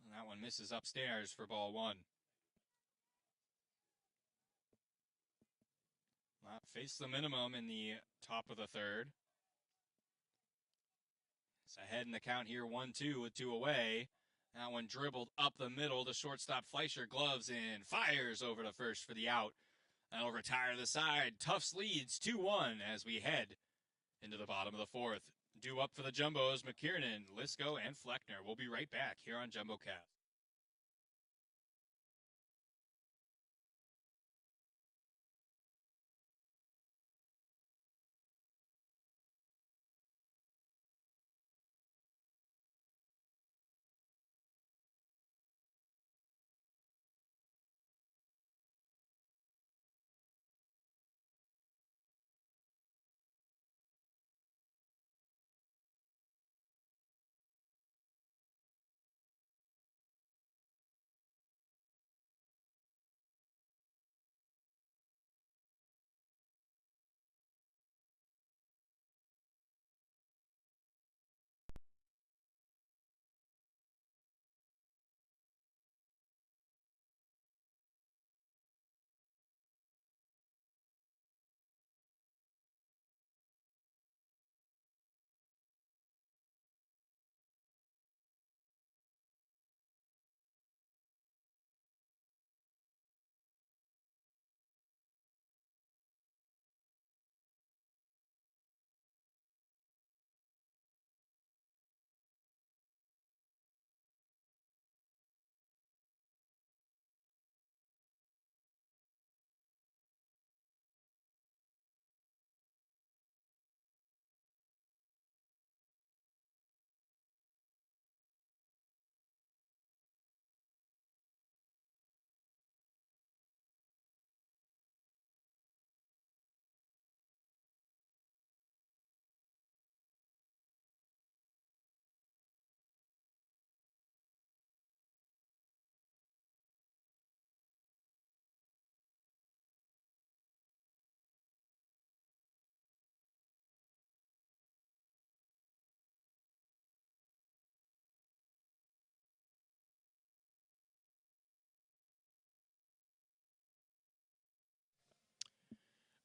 And that one misses upstairs for ball one. Lapp faced the minimum in the top of the third. It's ahead in the count here, 1-2 with 2 away. That one dribbled up the middle to shortstop Fleischer, gloves in, fires over to first for the out. That'll retire the side. Tufts leads 2-1 as we head into the bottom of the fourth. Due up for the Jumbos, McKiernan, Lisco, and Fleckner. We'll be right back here on JumboCast.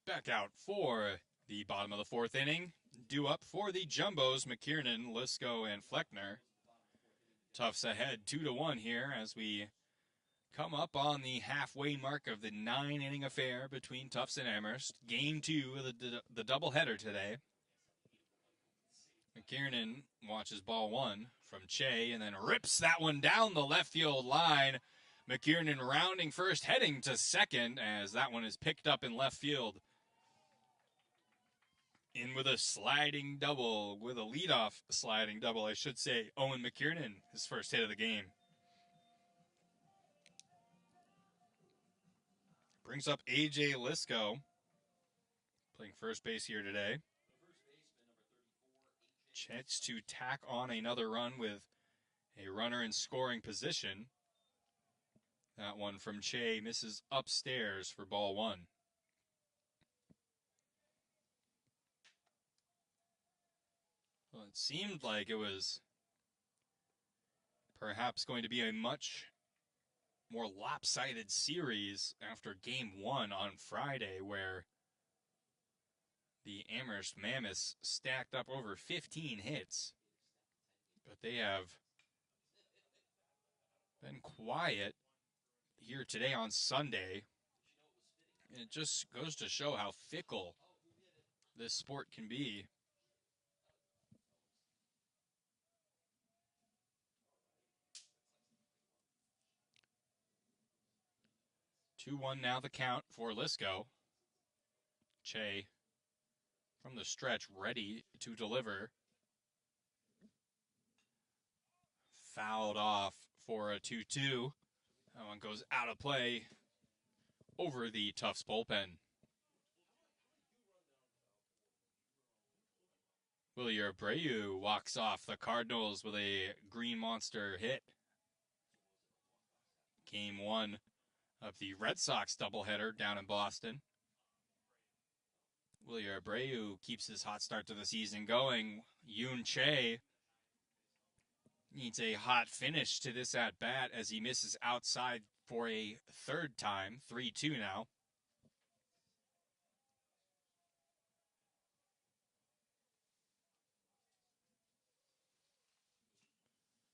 Back out for the bottom of the fourth inning. Due up for the Jumbos, McKiernan, Lisco, and Fleckner. Tufts ahead 2-1 here as we come up on the halfway mark of the 9-inning affair between Tufts and Amherst. Game 2 of the doubleheader today. McKiernan watches ball 1 from Che and then rips that one down the left field line. McKiernan rounding first, heading to second as that one is picked up in left field. In with a sliding double, with a leadoff sliding double, I should say. Owen McKiernan, his first hit of the game. Brings up A.J. Lisco, playing first base here today. Chance to tack on another run with a runner in scoring position. That one from Che misses upstairs for ball 1. Well, it seemed like it was perhaps going to be a much more lopsided series after game 1 on Friday, where the Amherst Mammoths stacked up over 15 hits. But they have been quiet here today on Sunday. And it just goes to show how fickle this sport can be. Two-one now the count for Lisco. Che from the stretch, ready to deliver. Fouled off for a 2-2. That one goes out of play over the Tufts bullpen. Willie Abreu walks off the Cardinals with a Green Monster hit. Game 1 of the Red Sox doubleheader down in Boston. Willie Abreu keeps his hot start to the season going. Yoon Che needs a hot finish to this at-bat as he misses outside for a third time. 3-2 now.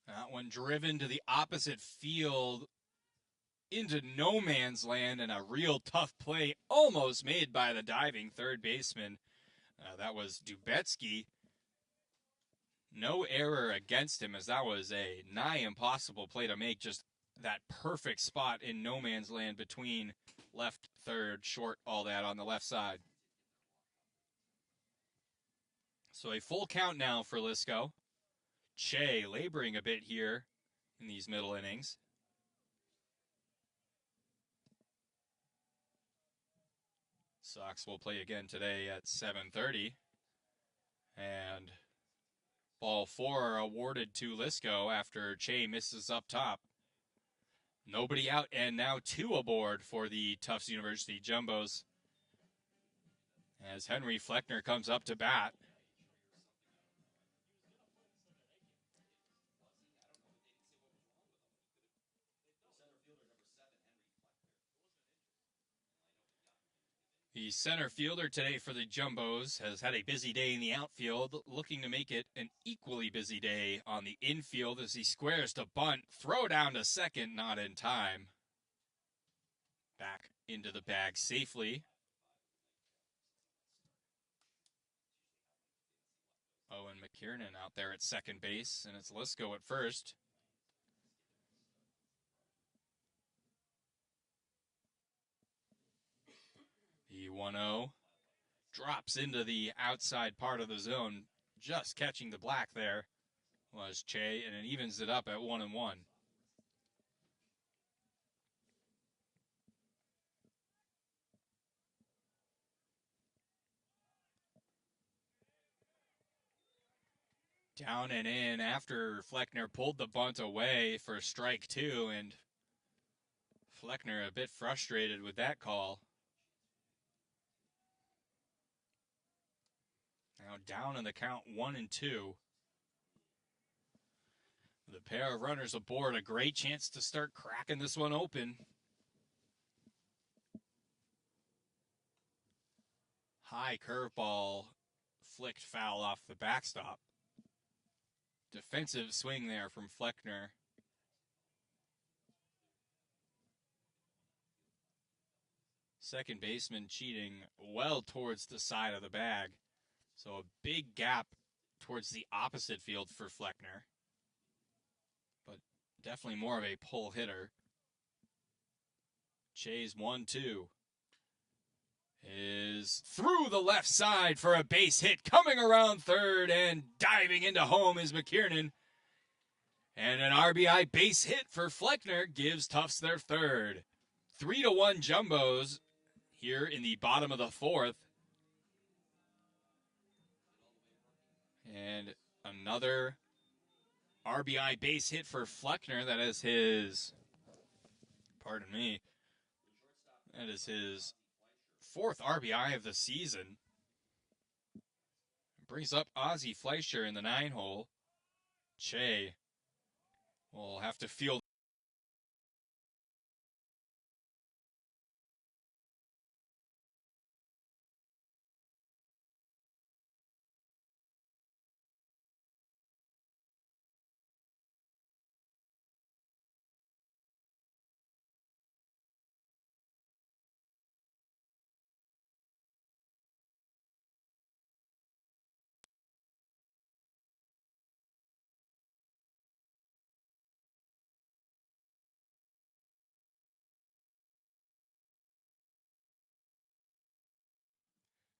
That one driven to the opposite field into no man's land, and a real tough play almost made by the diving third baseman. That was Dubetsky. No error against him, as that was a nigh impossible play to make. Just that perfect spot in no man's land between left, third, short, all that on the left side. So a full count now for Lisco. Che laboring a bit here in these middle innings. Sox will play again today at 7:30. And ball 4 awarded to Lisco after Che misses up top. Nobody out, and now 2 aboard for the Tufts University Jumbos as Henry Fleckner comes up to bat. The center fielder today for the Jumbos has had a busy day in the outfield, looking to make it an equally busy day on the infield as he squares to bunt, throw down to second, not in time. Back into the bag safely. Owen McKiernan out there at second base, and it's Lisco at first. The 1-0 drops into the outside part of the zone, just catching the black there was Che, and it evens it up at 1-1. Down and in after Fleckner pulled the bunt away for strike 2, and Fleckner a bit frustrated with that call. Now down in the count 1-2. The pair of runners aboard, a great chance to start cracking this one open. High curveball flicked foul off the backstop. Defensive swing there from Fleckner. Second baseman cheating well towards the side of the bag. So a big gap towards the opposite field for Fleckner. But definitely more of a pull hitter. Chase 1-2. Is through the left side for a base hit. Coming around third and diving into home is McKiernan. And an RBI base hit for Fleckner gives Tufts their third. 3-1 Jumbos here in the bottom of the fourth. And another RBI base hit for Fleckner. That is his, pardon me, that is his fourth RBI of the season. Brings up Ozzie Fleischer in the 9-hole. Che will have to field.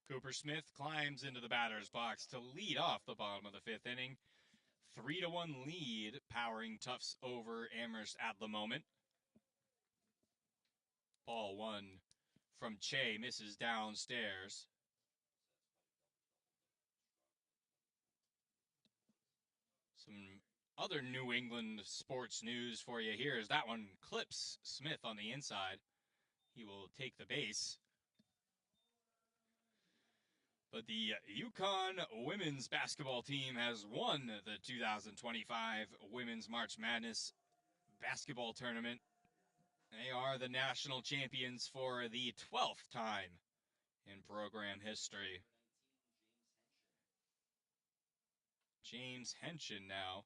Cooper Smith climbs into the batter's box to lead off the bottom of the fifth inning. 3-1 lead, powering Tufts over Amherst at the moment. Ball one from Che, misses downstairs. Some other New England sports news for you here is that one clips Smith on the inside. He will take the base. But the UConn women's basketball team has won the 2025 Women's March Madness basketball tournament. They are the national champions for the 12th time in program history. James Henshin now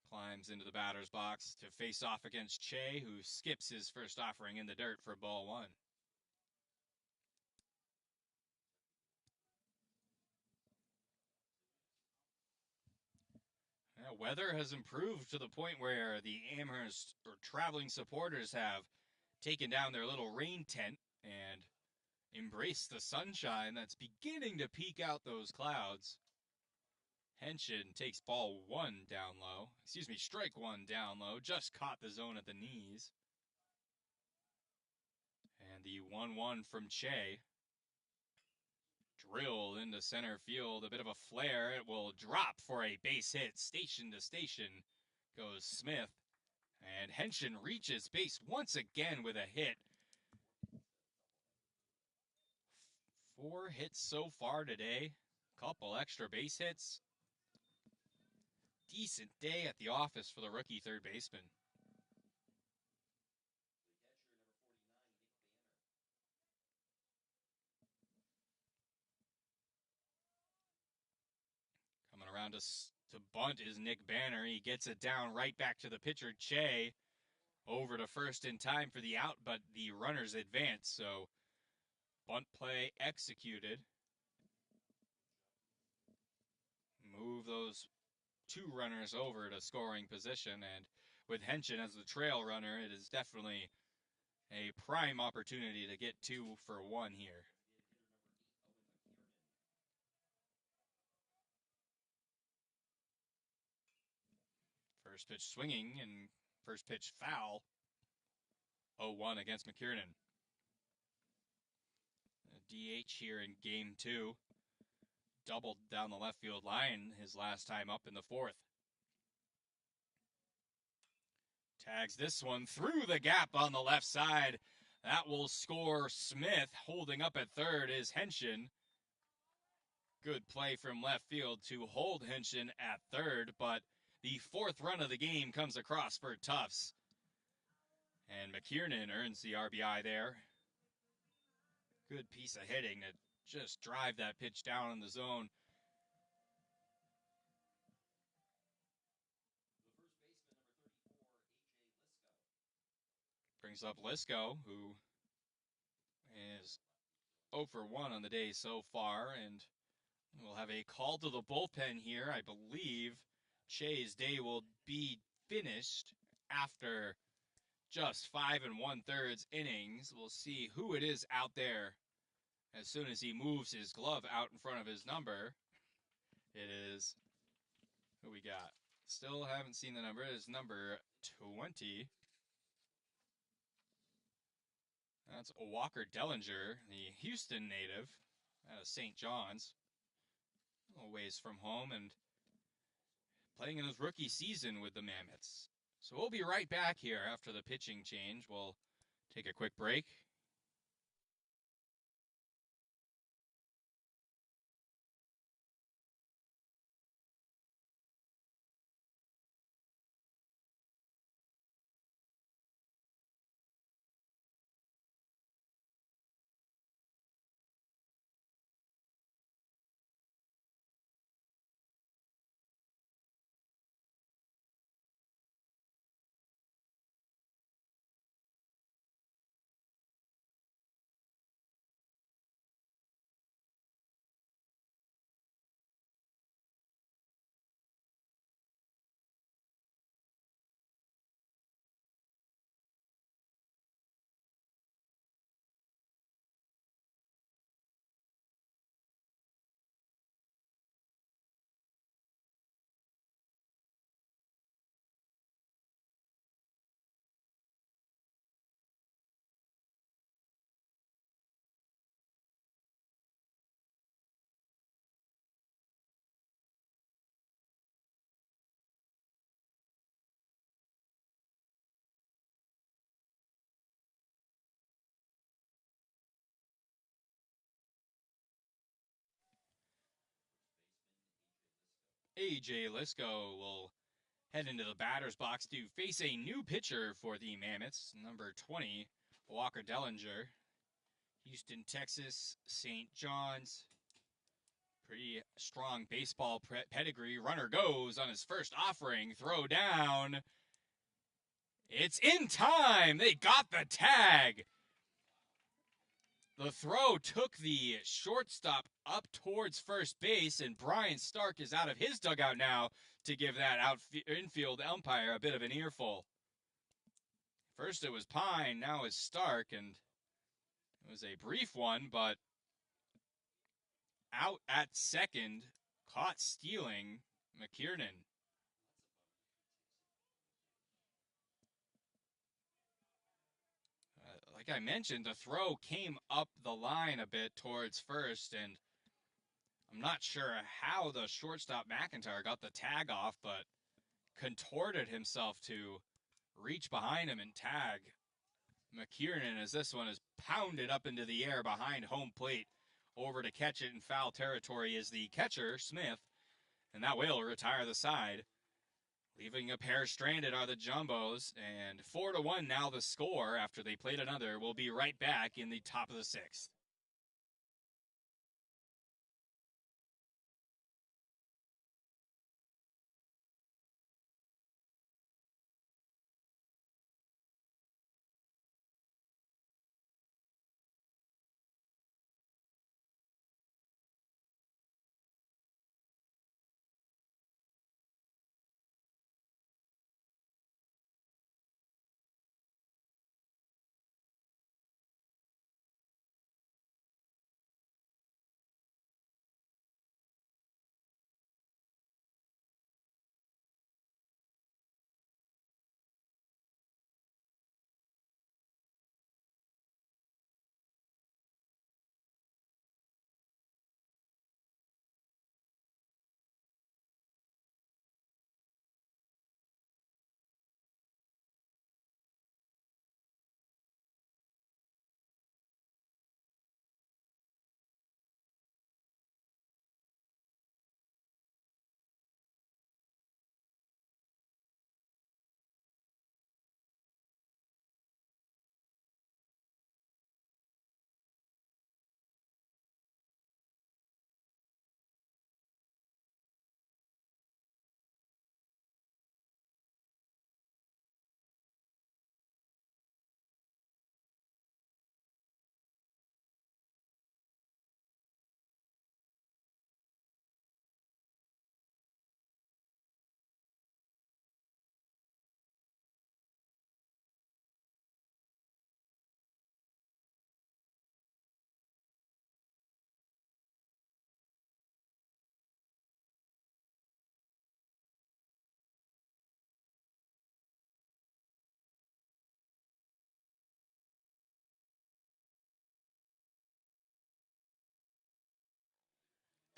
climbs into the batter's box to face off against Che, who skips his first offering in the dirt for ball one. Weather has improved to the point where the Amherst or traveling supporters have taken down their little rain tent and embraced the sunshine that's beginning to peek out those clouds. Henshin takes ball one down low. Strike one down low. Just caught the zone at the knees. And the 1-1 from Che. Drilled into center field, a bit of a flare. It will drop for a base hit. Station to station goes Smith. And Henshin reaches base once again with a hit. 4 hits so far today. Couple extra base hits. Decent day at the office for the rookie third baseman. Around us to bunt is Nick Banner. He gets it down right back to the pitcher, Che. Over to first in time for the out, but the runners advance, so bunt play executed. Move those 2 runners over to scoring position, and with Henshin as the trail runner, it is definitely a prime opportunity to get 2 for 1 here. First pitch swinging and first pitch foul. 0-1 against McKiernan. DH here in game 2. Doubled down the left field line his last time up in the 4th. Tags this one through the gap on the left side. That will score Smith. Holding up at third is Henshin. Good play from left field to hold Henshin at third, but the 4th run of the game comes across for Tufts. And McKiernan earns the RBI there. Good piece of hitting to just drive that pitch down in the zone. Brings up Lisco, who is 0 for 1 on the day so far, and we'll have a call to the bullpen here. I believe Che's day will be finished after just 5 1/3 innings. We'll see who it is out there as soon as he moves his glove out in front of his number. It is, who we got? Still haven't seen the number. It is number 20. That's Walker Dellinger, the Houston native out of St. John's. A little ways from home and playing in his rookie season with the Mammoths. So we'll be right back here after the pitching change. We'll take a quick break. A.J. Lisco will head into the batter's box to face a new pitcher for the Mammoths, number 20, Walker Dellinger. Houston, Texas, St. John's. Pretty strong baseball pedigree. Runner goes on his first offering. Throw down. It's in time. They got the tag. The throw took the shortstop up towards first base, and Brian Stark is out of his dugout now to give that infield umpire a bit of an earful. First it was Pine, now it's Stark, and it was a brief one, but out at second, caught stealing, McKiernan. Like I mentioned, the throw came up the line a bit towards first, and I'm not sure how the shortstop McIntyre got the tag off, but contorted himself to reach behind him and tag McKiernan as this one is pounded up into the air behind home plate. Over to catch it in foul territory is the catcher, Smith, and that will retire the side. Leaving a pair stranded are the Jumbos, and 4-1 now the score after they played another. We'll be right back in the top of the sixth.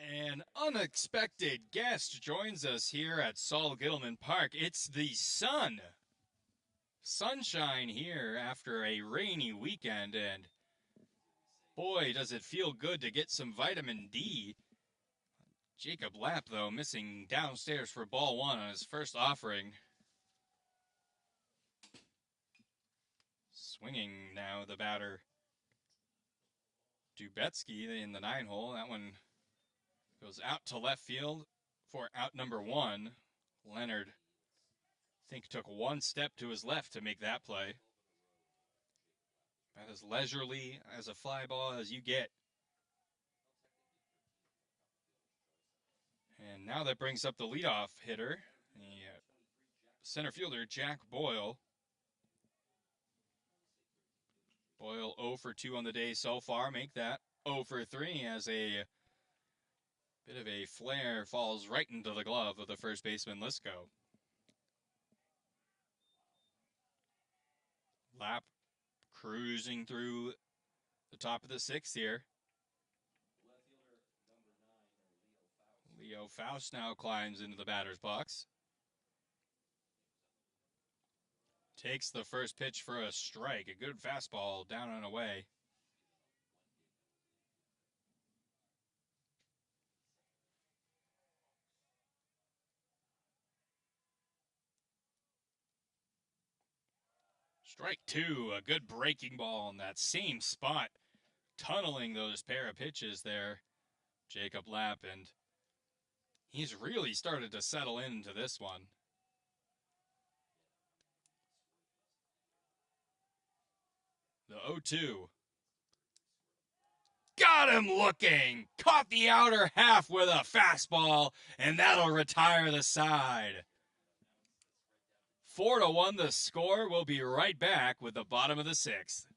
An unexpected guest joins us here at Saul Gittleman Park. It's the sun. Sunshine here after a rainy weekend, and boy, does it feel good to get some vitamin D. Jacob Lapp, though, missing downstairs for ball one on his first offering. Swinging now, the batter. Dubetsky in the 9-hole. That one goes out to left field for out number one. Leonard, I think, took one step to his left to make that play. About as leisurely as a fly ball as you get. And now that brings up the leadoff hitter, the center fielder, Jack Boyle. Boyle 0 for 2 on the day so far. Make that 0 for 3 as a bit of a flare falls right into the glove of the first baseman, Lisco. Lapp cruising through the top of the sixth here. Leo Faust now climbs into the batter's box. Takes the first pitch for a strike. A good fastball down and away. Strike two. A good breaking ball in that same spot. Tunneling those pair of pitches there, Jacob Lapp, and he's really started to settle into this one. The 0-2. Got him looking. Caught the outer half with a fastball, and that'll retire the side. 4-1 the score. We'll be right back with the bottom of the sixth.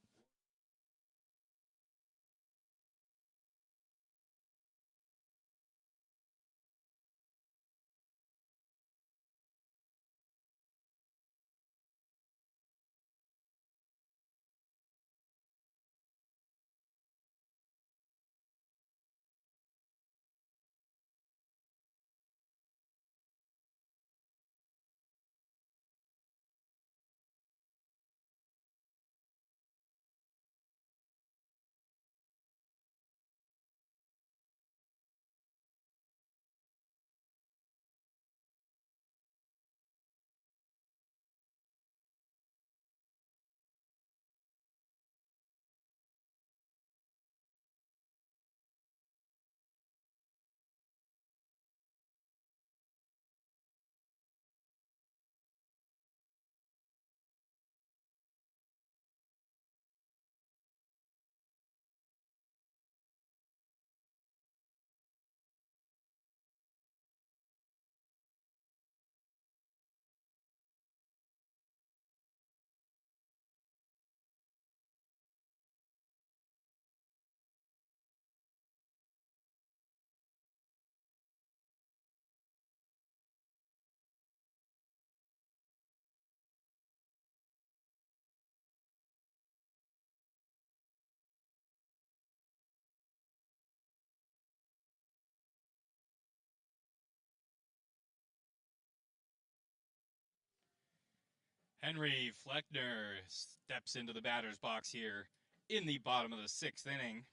Henry Fleckner steps into the batter's box here in the bottom of the sixth inning.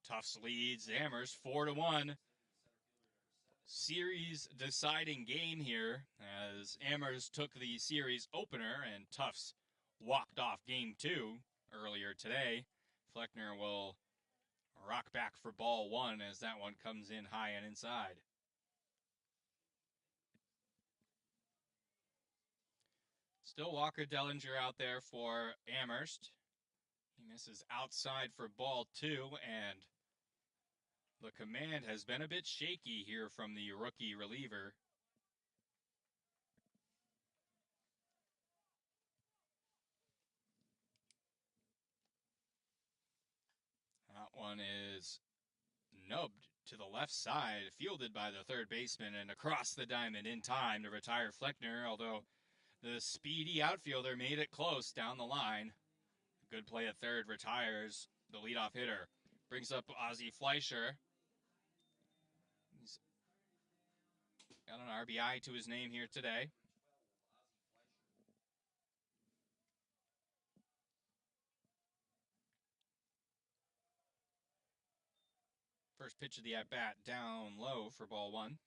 Tufts leads Amherst 4-1. Series deciding game here as Amherst took the series opener and Tufts walked off game two earlier today. Fleckner will rock back for ball one as that one comes in high and inside. Still Walker Dellinger out there for Amherst. He misses outside for ball two, and the command has been a bit shaky here from the rookie reliever. That one is nubbed to the left side, fielded by the third baseman, and across the diamond in time to retire Fleckner, although the speedy outfielder made it close down the line. Good play at third, retires the leadoff hitter. Brings up Ozzie Fleischer. Got an RBI to his name here today. First pitch of the at-bat down low for ball one.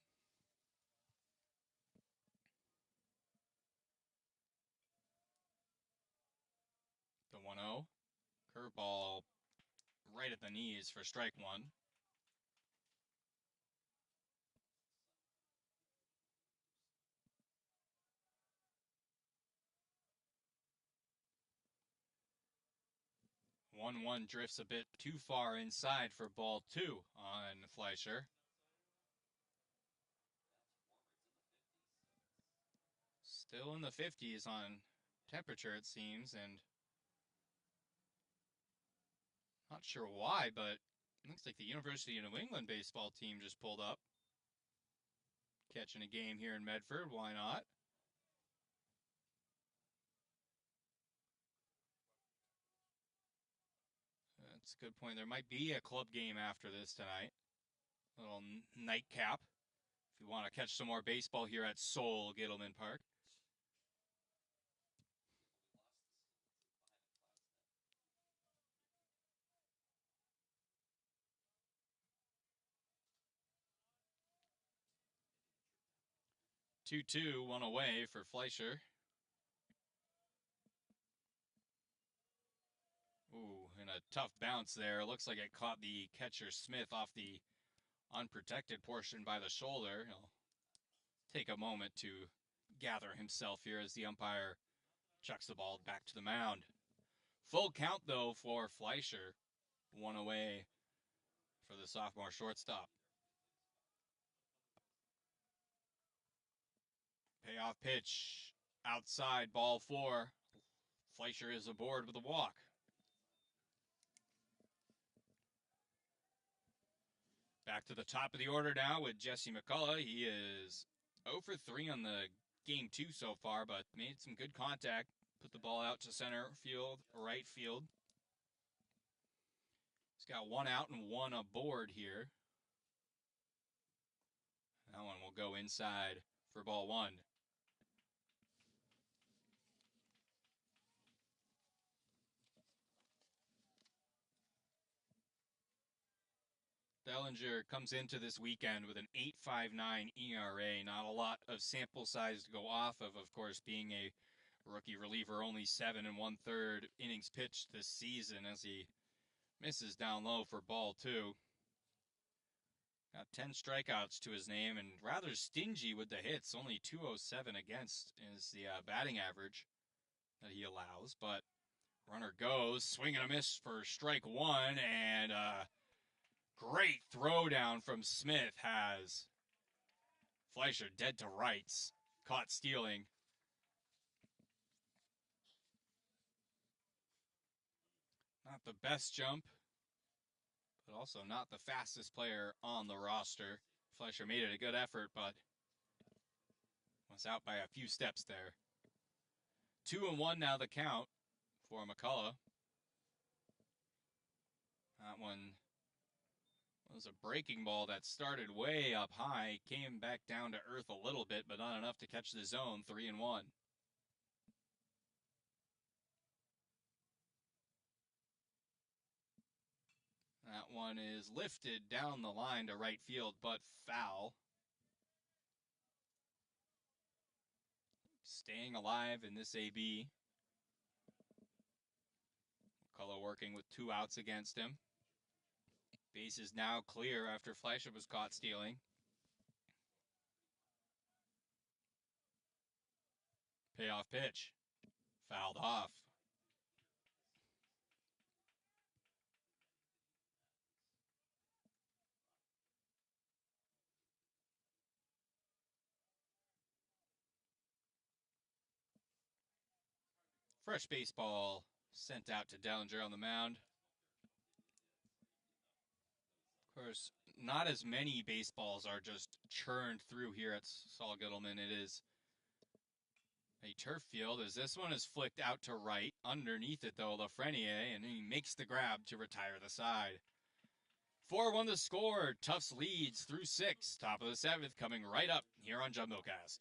The 1-0. Curveball right at the knees for strike one. One drifts a bit too far inside for ball two on Fleischer. Still in the 50s on temperature, it seems, and not sure why, but it looks like the University of New England baseball team just pulled up. Catching a game here in Medford, why not? That's a good point. There might be a club game after this tonight. A little nightcap if you want to catch some more baseball here at Seoul Gittleman Park. Two, one away for Fleischer. Ooh, and a tough bounce there. Looks like it caught the catcher Smith off the unprotected portion by the shoulder. He'll take a moment to gather himself here as the umpire chucks the ball back to the mound. Full count, though, for Fleischer. One away for the sophomore shortstop. Payoff pitch outside, ball four. Fleischer is aboard with a walk. Back to the top of the order now with Jesse McCullough. He is 0 for 3 on the game 2 so far, but made some good contact. Put the ball out to center field, right field. He's got one out and one aboard here. That one will go inside for ball one. Dellinger comes into this weekend with an 8.59 ERA. Not a lot of sample size to go off of course, being a rookie reliever, only 7 1/3 innings pitched this season as he misses down low for ball two. Got 10 strikeouts to his name and rather stingy with the hits. Only 207 against is the batting average that he allows. But runner goes, swing and a miss for strike one, and great throwdown from Smith has Fleischer dead to rights. Caught stealing. Not the best jump, but also not the fastest player on the roster. Fleischer made it a good effort, but was out by a few steps there. 2-1 now the count for McCullough. That one was a breaking ball that started way up high, came back down to earth a little bit, but not enough to catch the zone. 3-1. That one is lifted down the line to right field, but foul. Staying alive in this AB. McCullough working with 2 outs against him. Base is now clear after Fleischer was caught stealing. Payoff pitch. Fouled off. Fresh baseball sent out to Dellinger on the mound. Of course, not as many baseballs are just churned through here at Saul Gittleman. It is a turf field, as this one is flicked out to right. Underneath it, though, Lafreniere, and he makes the grab to retire the side. 4-1 the score. Tufts leads through 6. Top of the 7th coming right up here on JumboCast.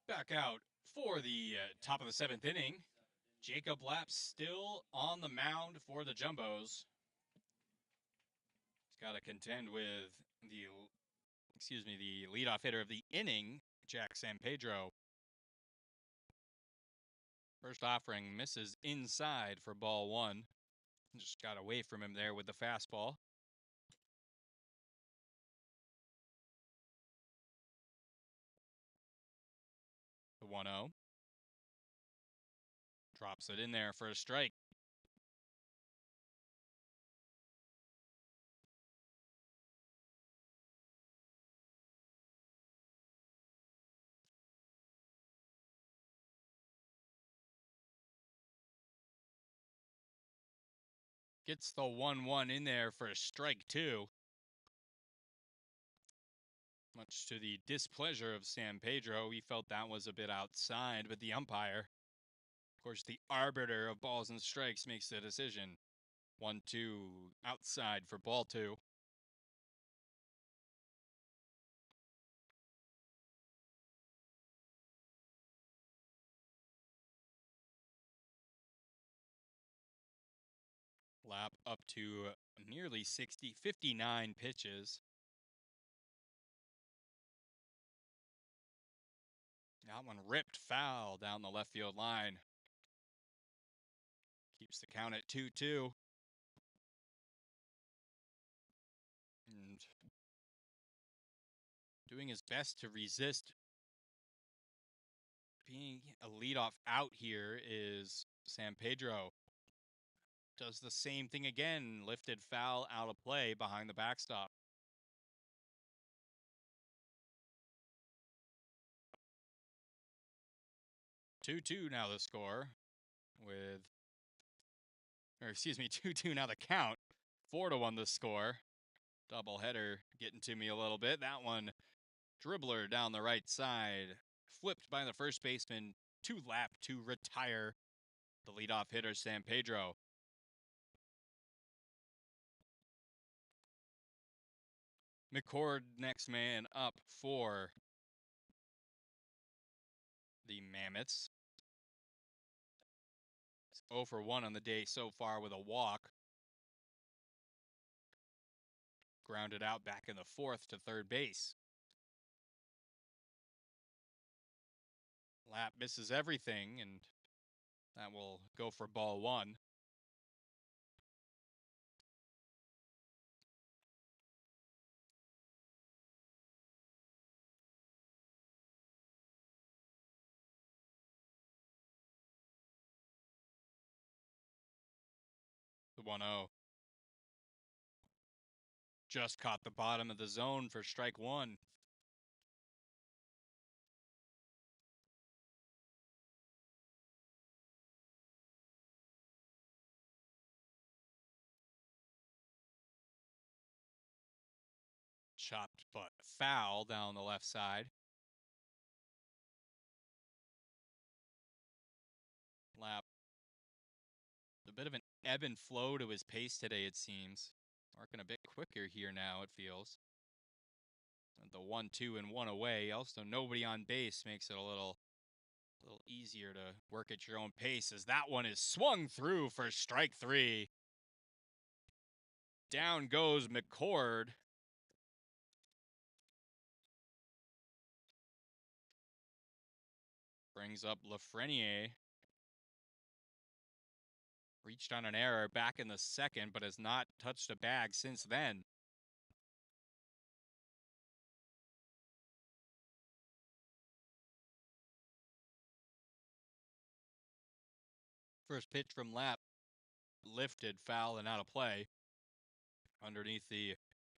Back out for the top of the 7th inning. Jacob Lapp still on the mound for the Jumbos. He's got to contend with the leadoff hitter of the inning, Jack San Pedro. First offering misses inside for ball 1. Just got away from him there with the fastball. The 1-0. Drops it in there for a strike. Gets the 1-1 in there for a strike 2. Much to the displeasure of San Pedro, he felt that was a bit outside, but the umpire, of course, the arbiter of balls and strikes, makes the decision. 1-2 outside for ball 2. Lapp up to nearly 59 pitches. That one ripped foul down the left field line. Keeps the count at 2-2. And doing his best to resist being a leadoff out here is San Pedro. Does the same thing again. Lifted foul out of play behind the backstop. 2-2 now the score with, 2-2 now the count. 4-1 the score. Doubleheader getting to me a little bit. That one, dribbler down the right side, flipped by the first baseman to Lapp to retire the leadoff hitter, San Pedro. McCord next man up for the Mammoths. 0 for 1 on the day so far with a walk. Grounded out back in the 4th to third base. Lapp misses everything, and that will go for ball 1. The 1-0. Just caught the bottom of the zone for strike one. Chopped but foul down the left side. Lap. A bit of an ebb and flow to his pace today, it seems. Working a bit quicker here now, it feels. The 1-2 and 1 away. Also, nobody on base makes it a little easier to work at your own pace, as that one is swung through for strike three. Down goes McCord. Brings up Lafreniere. Reached on an error back in the second, but has not touched a bag since then. First pitch from Lap. Lifted, foul, and out of play. Underneath the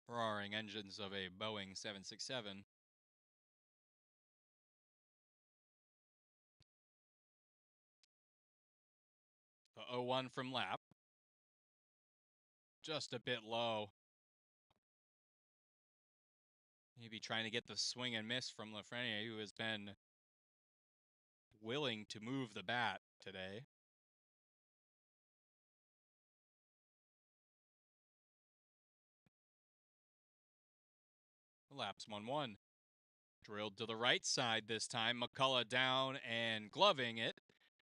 roaring engines of a Boeing 767. The 0-1 from Lap. Just a bit low. Maybe trying to get the swing and miss from Lafreniere, who has been willing to move the bat today. Lap's 1-1. Drilled to the right side this time. McCullough down and gloving it.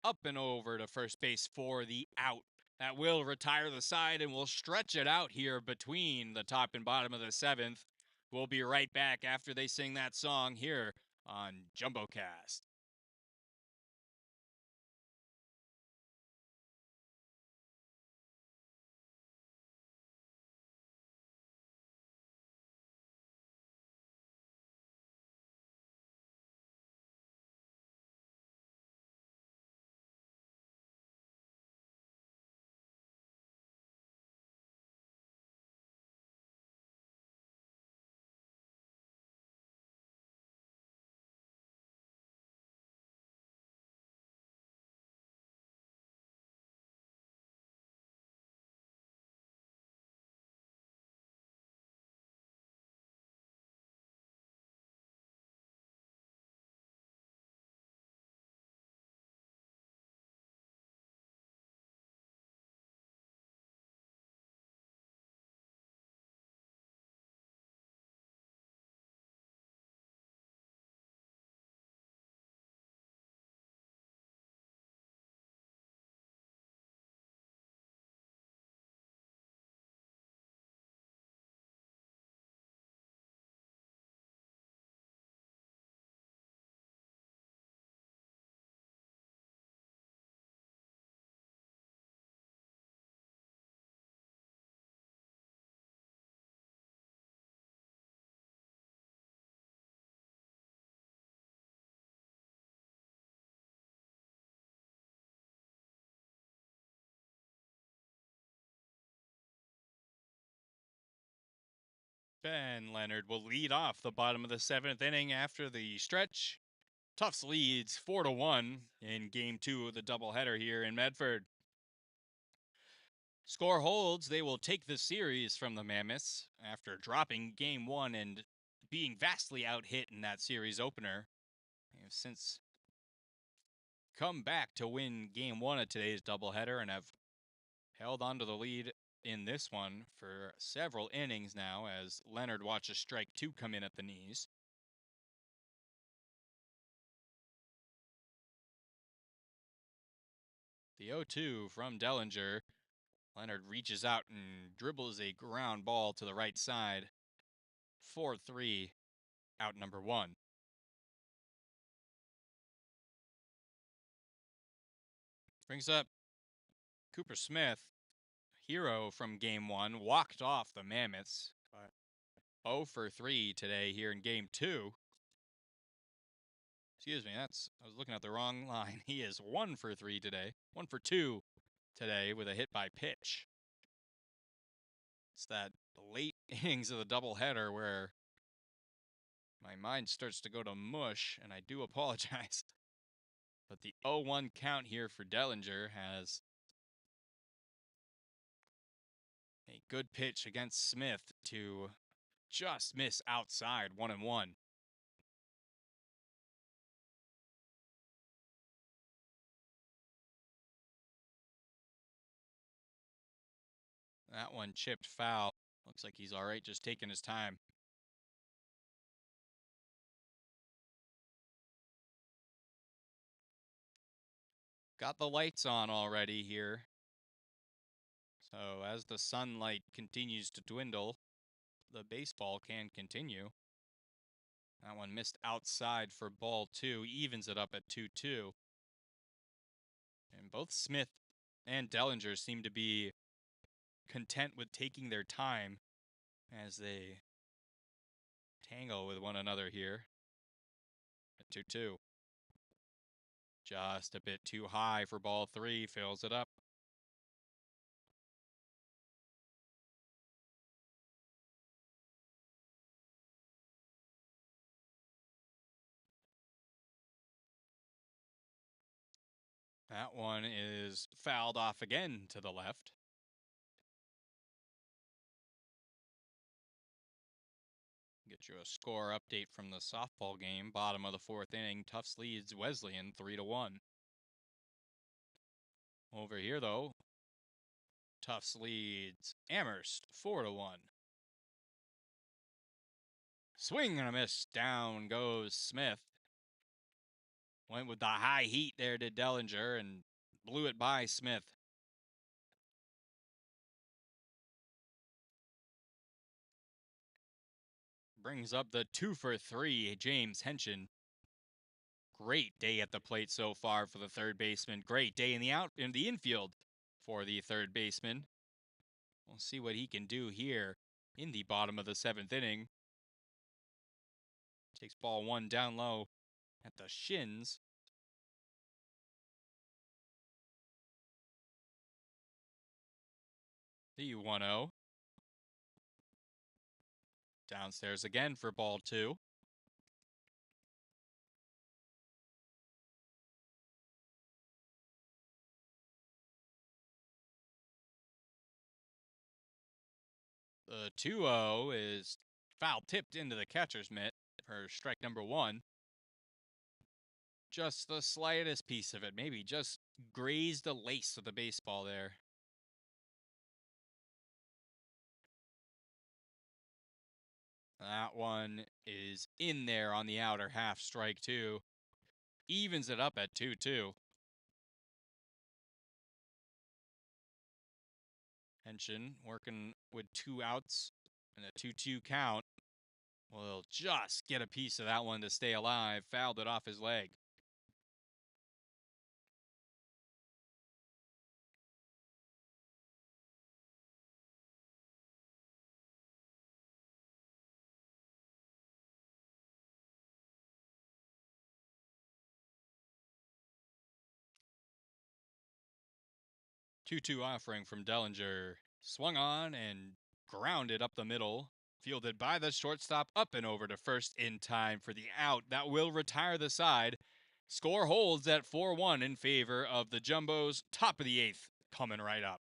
Up and over to first base for the out. That will retire the side and will stretch it out here between the top and bottom of the seventh. We'll be right back after they sing that song here on JumboCast. Ben Leonard will lead off the bottom of the seventh inning after the stretch. Tufts leads 4-1 in game two of the doubleheader here in Medford. Score holds, they will take the series from the Mammoths after dropping game one and being vastly out-hit in that series opener. They have since come back to win game one of today's doubleheader and have held on to the lead in this one for several innings now as Leonard watches strike two come in at the knees. The 0-2 from Dellinger. Leonard reaches out and dribbles a ground ball to the right side. 4-3, out number one. Brings up Cooper Smith, hero from game one, walked off the Mammoths. 0 for 3 today here in game two. Excuse me, I was looking at the wrong line. He is 1 for 3 today. 1 for 2 today with a hit by pitch. It's that late innings of the doubleheader where my mind starts to go to mush, and I do apologize. But the 0-1 count here for Dellinger has a good pitch against Smith to just miss outside 1-1. That one chipped foul. Looks like he's all right, just taking his time. Got the lights on already here. So as the sunlight continues to dwindle, the baseball can continue. That one missed outside for ball 2, evens it up at 2-2. And both Smith and Dellinger seem to be content with taking their time as they tangle with one another here at 2-2. Just a bit too high for ball 3, fills it up. That one is fouled off again to the left. Get you a score update from the softball game. Bottom of the 4th inning, Tufts leads Wesleyan 3-1. Over here, though, Tufts leads Amherst 4-1. Swing and a miss. Down goes Smith. Went with the high heat there to Dellinger and blew it by Smith. Brings up the 2-for-3, James Henshin. Great day at the plate so far for the third baseman. Great day in the infield for the third baseman. We'll see what he can do here in the bottom of the 7th inning. Takes ball 1 down low at the shins. The 1-0. Downstairs again for ball 2. The 2-0 is foul tipped into the catcher's mitt for strike number 1. Just the slightest piece of it, maybe just grazed the lace of the baseball there. That one is in there on the outer half, strike 2. Evens it up at 2-2. Henshin working with 2 outs and a 2-2 count. Will just get a piece of that one to stay alive. Fouled it off his leg. Two-two offering from Dellinger. Swung on and grounded up the middle. Fielded by the shortstop, up and over to first in time for the out. That will retire the side. Score holds at 4-1 in favor of the Jumbos. Top of the 8th coming right up.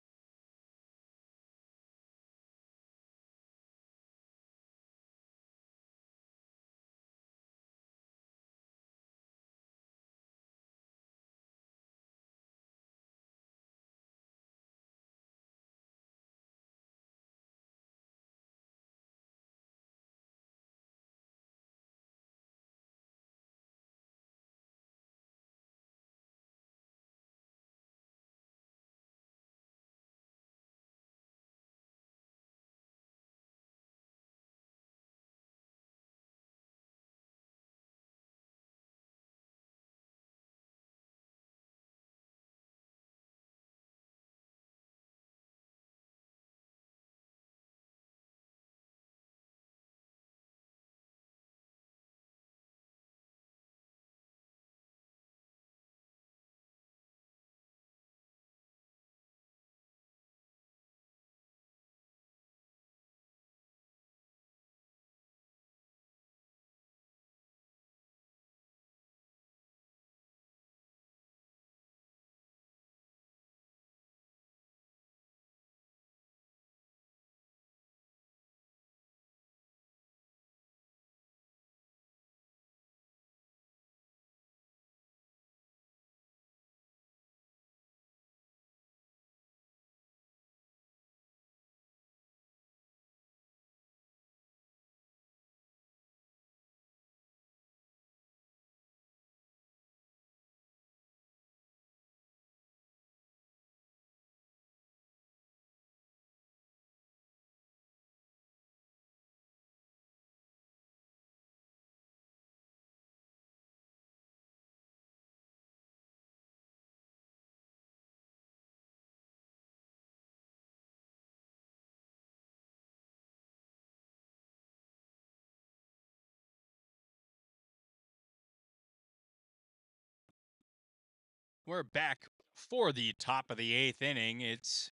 We're back for the top of the 8th inning. It's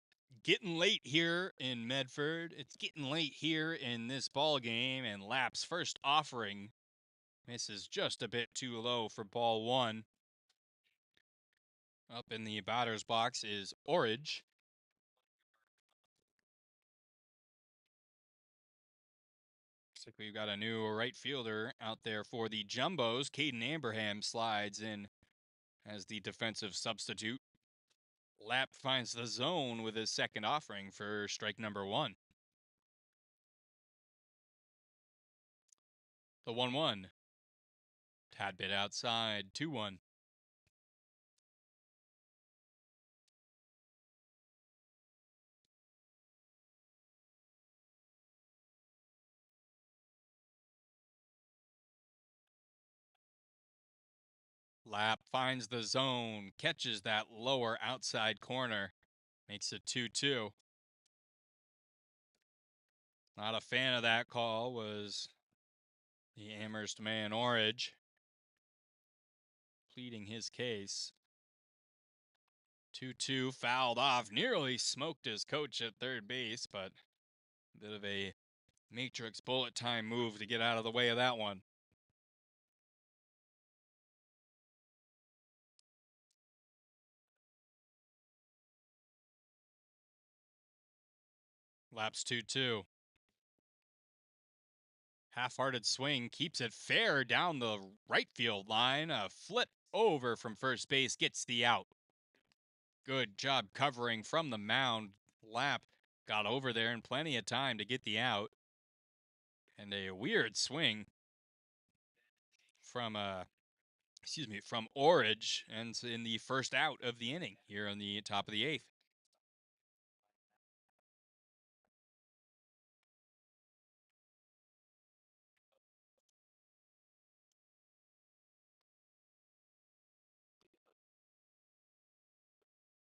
getting late here in Medford. It's getting late here in this ball game, and Lap's first offering misses just a bit too low for ball one. Up in the batter's box is Orridge. Looks like we've got a new right fielder out there for the Jumbos. Caden Amberham slides in as the defensive substitute. Lap finds the zone with his second offering for strike number one. The 1-1. Tad bit outside, 2-1. Lap finds the zone, catches that lower outside corner, makes it 2-2. Not a fan of that call was the Amherst man, Orridge, pleading his case. 2-2, fouled off, nearly smoked his coach at third base, but a bit of a matrix bullet time move to get out of the way of that one. Lap's 2-2. Half-hearted swing keeps it fair down the right field line. A flip over from first base gets the out. Good job covering from the mound. Lap got over there in plenty of time to get the out. And a weird swing from from Orridge, and in the first out of the inning here on the top of the 8th.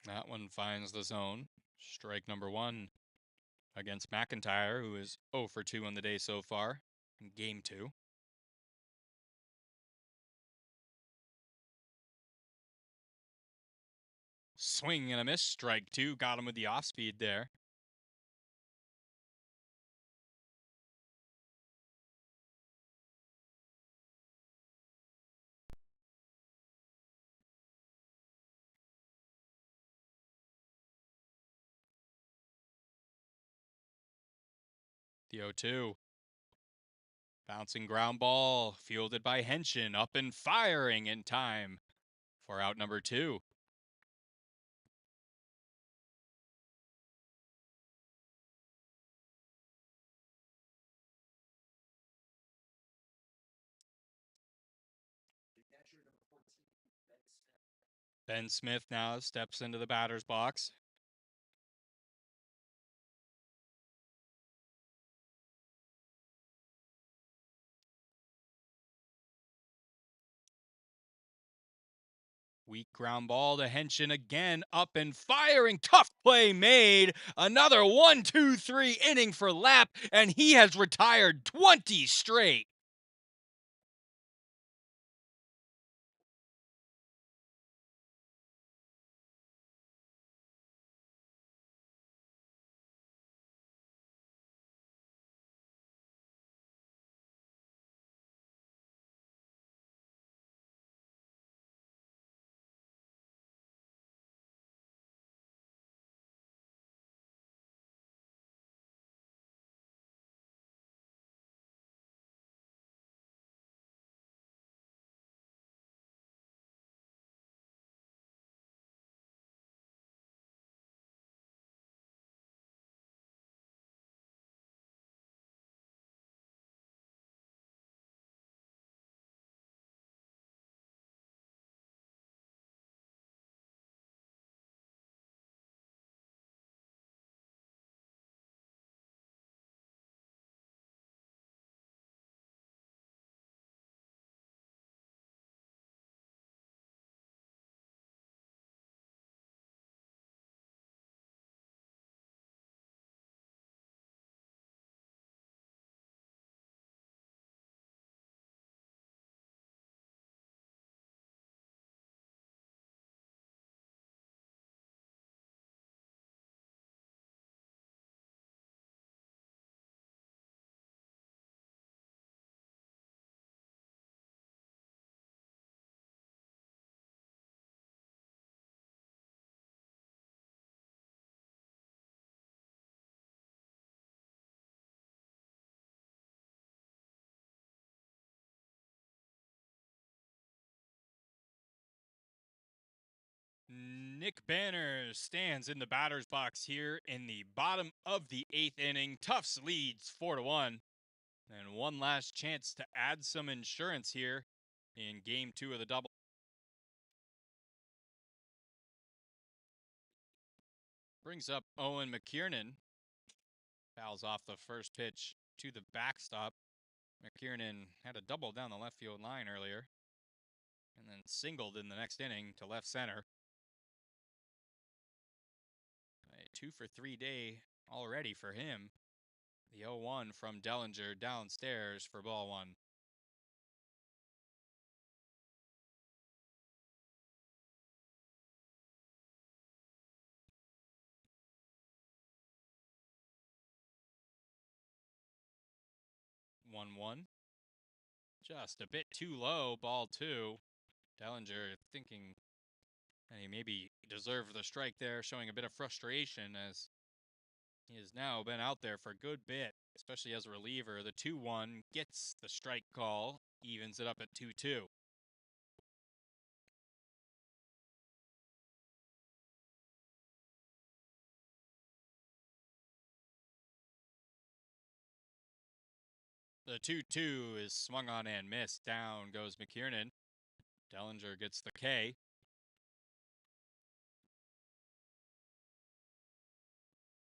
That one finds the zone. Strike number one against McIntyre, who is 0 for 2 on the day so far in game 2. Swing and a miss, strike 2. Got him with the off speed there. The 0-2. Bouncing ground ball, fielded by Henshin, up and firing in time for out number 2. Ben Smith now steps into the batter's box. Weak ground ball to Henshin again, up and firing. Tough play made. Another 1-2-3 inning for Lap, and he has retired 20 straight. Nick Banner stands in the batter's box here in the bottom of the 8th inning. Tufts leads 4-1. And one last chance to add some insurance here in game 2 of the double. Brings up Owen McKiernan. Fouls off the first pitch to the backstop. McKiernan had a double down the left field line earlier, and then singled in the next inning to left center. A 2-for-3 day already for him. The 0-1 from Dellinger downstairs for ball 1. One. Just a bit too low, ball 2. Dellinger thinking that he maybe deserved the strike there, showing a bit of frustration as he has now been out there for a good bit, especially as a reliever. The 2-1 gets the strike call, evens it up at 2-2. The 2-2 is swung on and missed. Down goes McKiernan. Dellinger gets the K.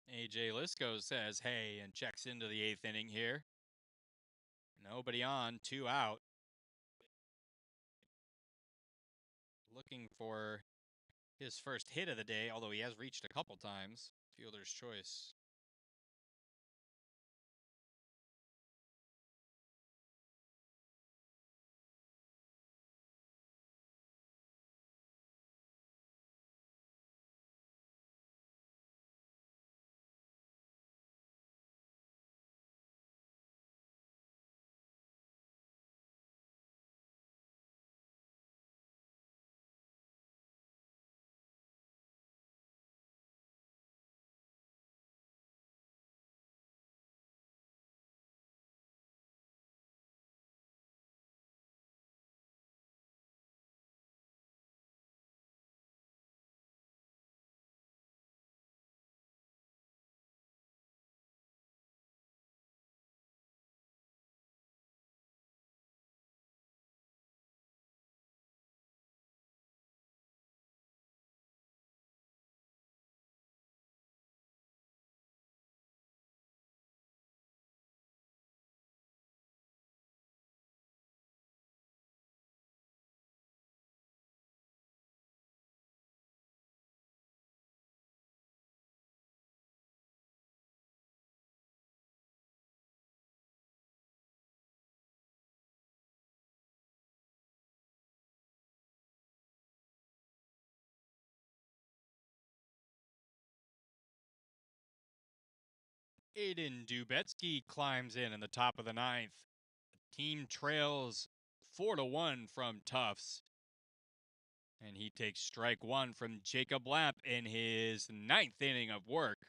AJ Lisco says hey and checks into the 8th inning here. Nobody on, 2 out. Looking for his first hit of the day, although he has reached a couple times. Fielder's choice. Aiden Dubetsky climbs in the top of the 9th. Team trails 4-1 from Tufts. And he takes strike 1 from Jacob Lapp in his 9th inning of work.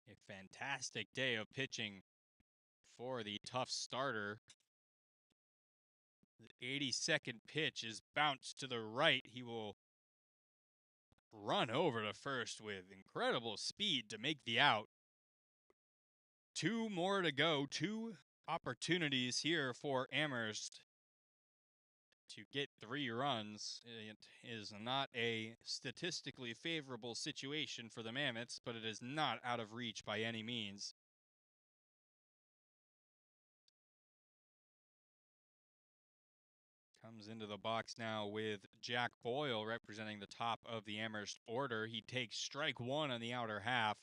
A fantastic day of pitching for the Tufts starter. The 82nd pitch is bounced to the right. He will run over to first with incredible speed to make the out. 2 more to go. 2 opportunities here for Amherst to get 3 runs. It is not a statistically favorable situation for the Mammoths, but it is not out of reach by any means. Comes into the box now with Jack Boyle representing the top of the Amherst order. He takes strike 1 on the outer half.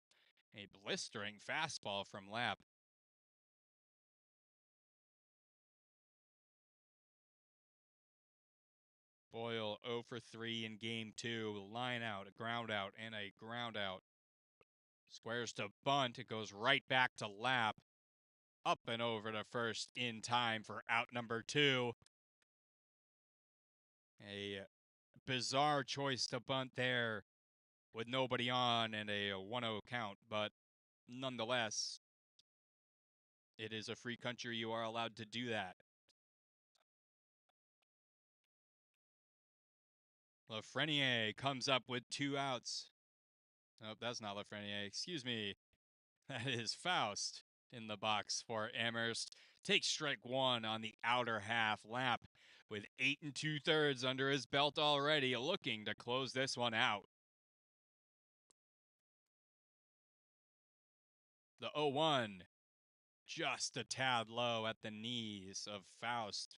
A blistering fastball from Lapp. Boyle 0 for 3 in game 2. Line out, a ground out, and a ground out. Squares to bunt. It goes right back to Lapp. Up and over to first in time for out number 2. A bizarre choice to bunt there with nobody on and a 1-0 count, but nonetheless, it is a free country. You are allowed to do that. Lafreniere comes up with 2 outs. Nope, that's not Lafreniere. Excuse me. That is Faust in the box for Amherst. Takes strike 1 on the outer half. Lap with 8 2/3 under his belt already, looking to close this one out. The 0-1, just a tad low at the knees of Faust.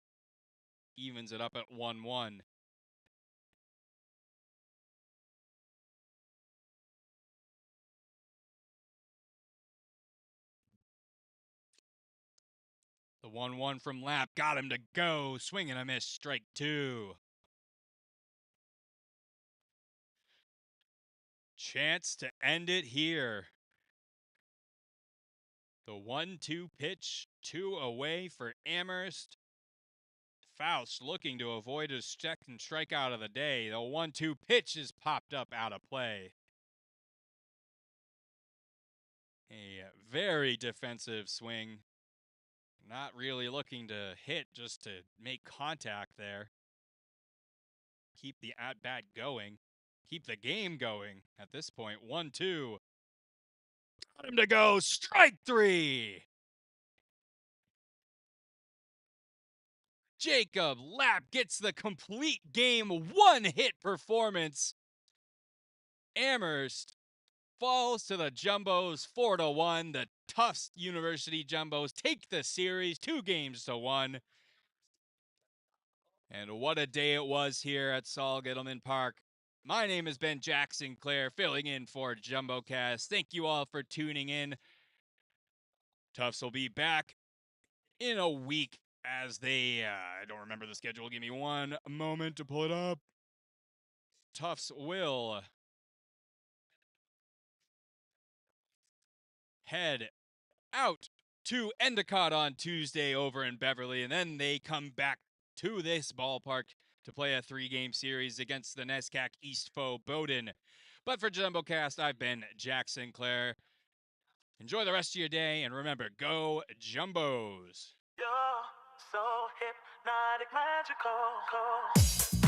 Evens it up at 1-1. The 1-1 from Lap got him to go. Swing and a miss, strike 2. Chance to end it here. The 1-2 pitch, 2 away for Amherst. Faust looking to avoid his second strikeout of the day. The 1-2 pitch is popped up out of play. A very defensive swing. Not really looking to hit, just to make contact there. Keep the at-bat going. Keep the game going at this point. 1-2. Got him to go. Strike 3. Jacob Lapp gets the complete game 1-hit performance. Amherst falls to the Jumbos 4-1. The Tufts University Jumbos take the series 2-1. And what a day it was here at Saul Gittleman Park. My name has been Jack Sinclair, filling in for JumboCast. Thank you all for tuning in. Tufts will be back in a week as they, I don't remember the schedule. Give me one moment to pull it up. Tufts will head out to Endicott on Tuesday over in Beverly, and then they come back to this ballpark to play a 3-game series against the NESCAC East foe, Bowdoin. But for JumboCast, I've been Jack Sinclair. Enjoy the rest of your day, and remember, go Jumbos! You're so hypnotic, magical.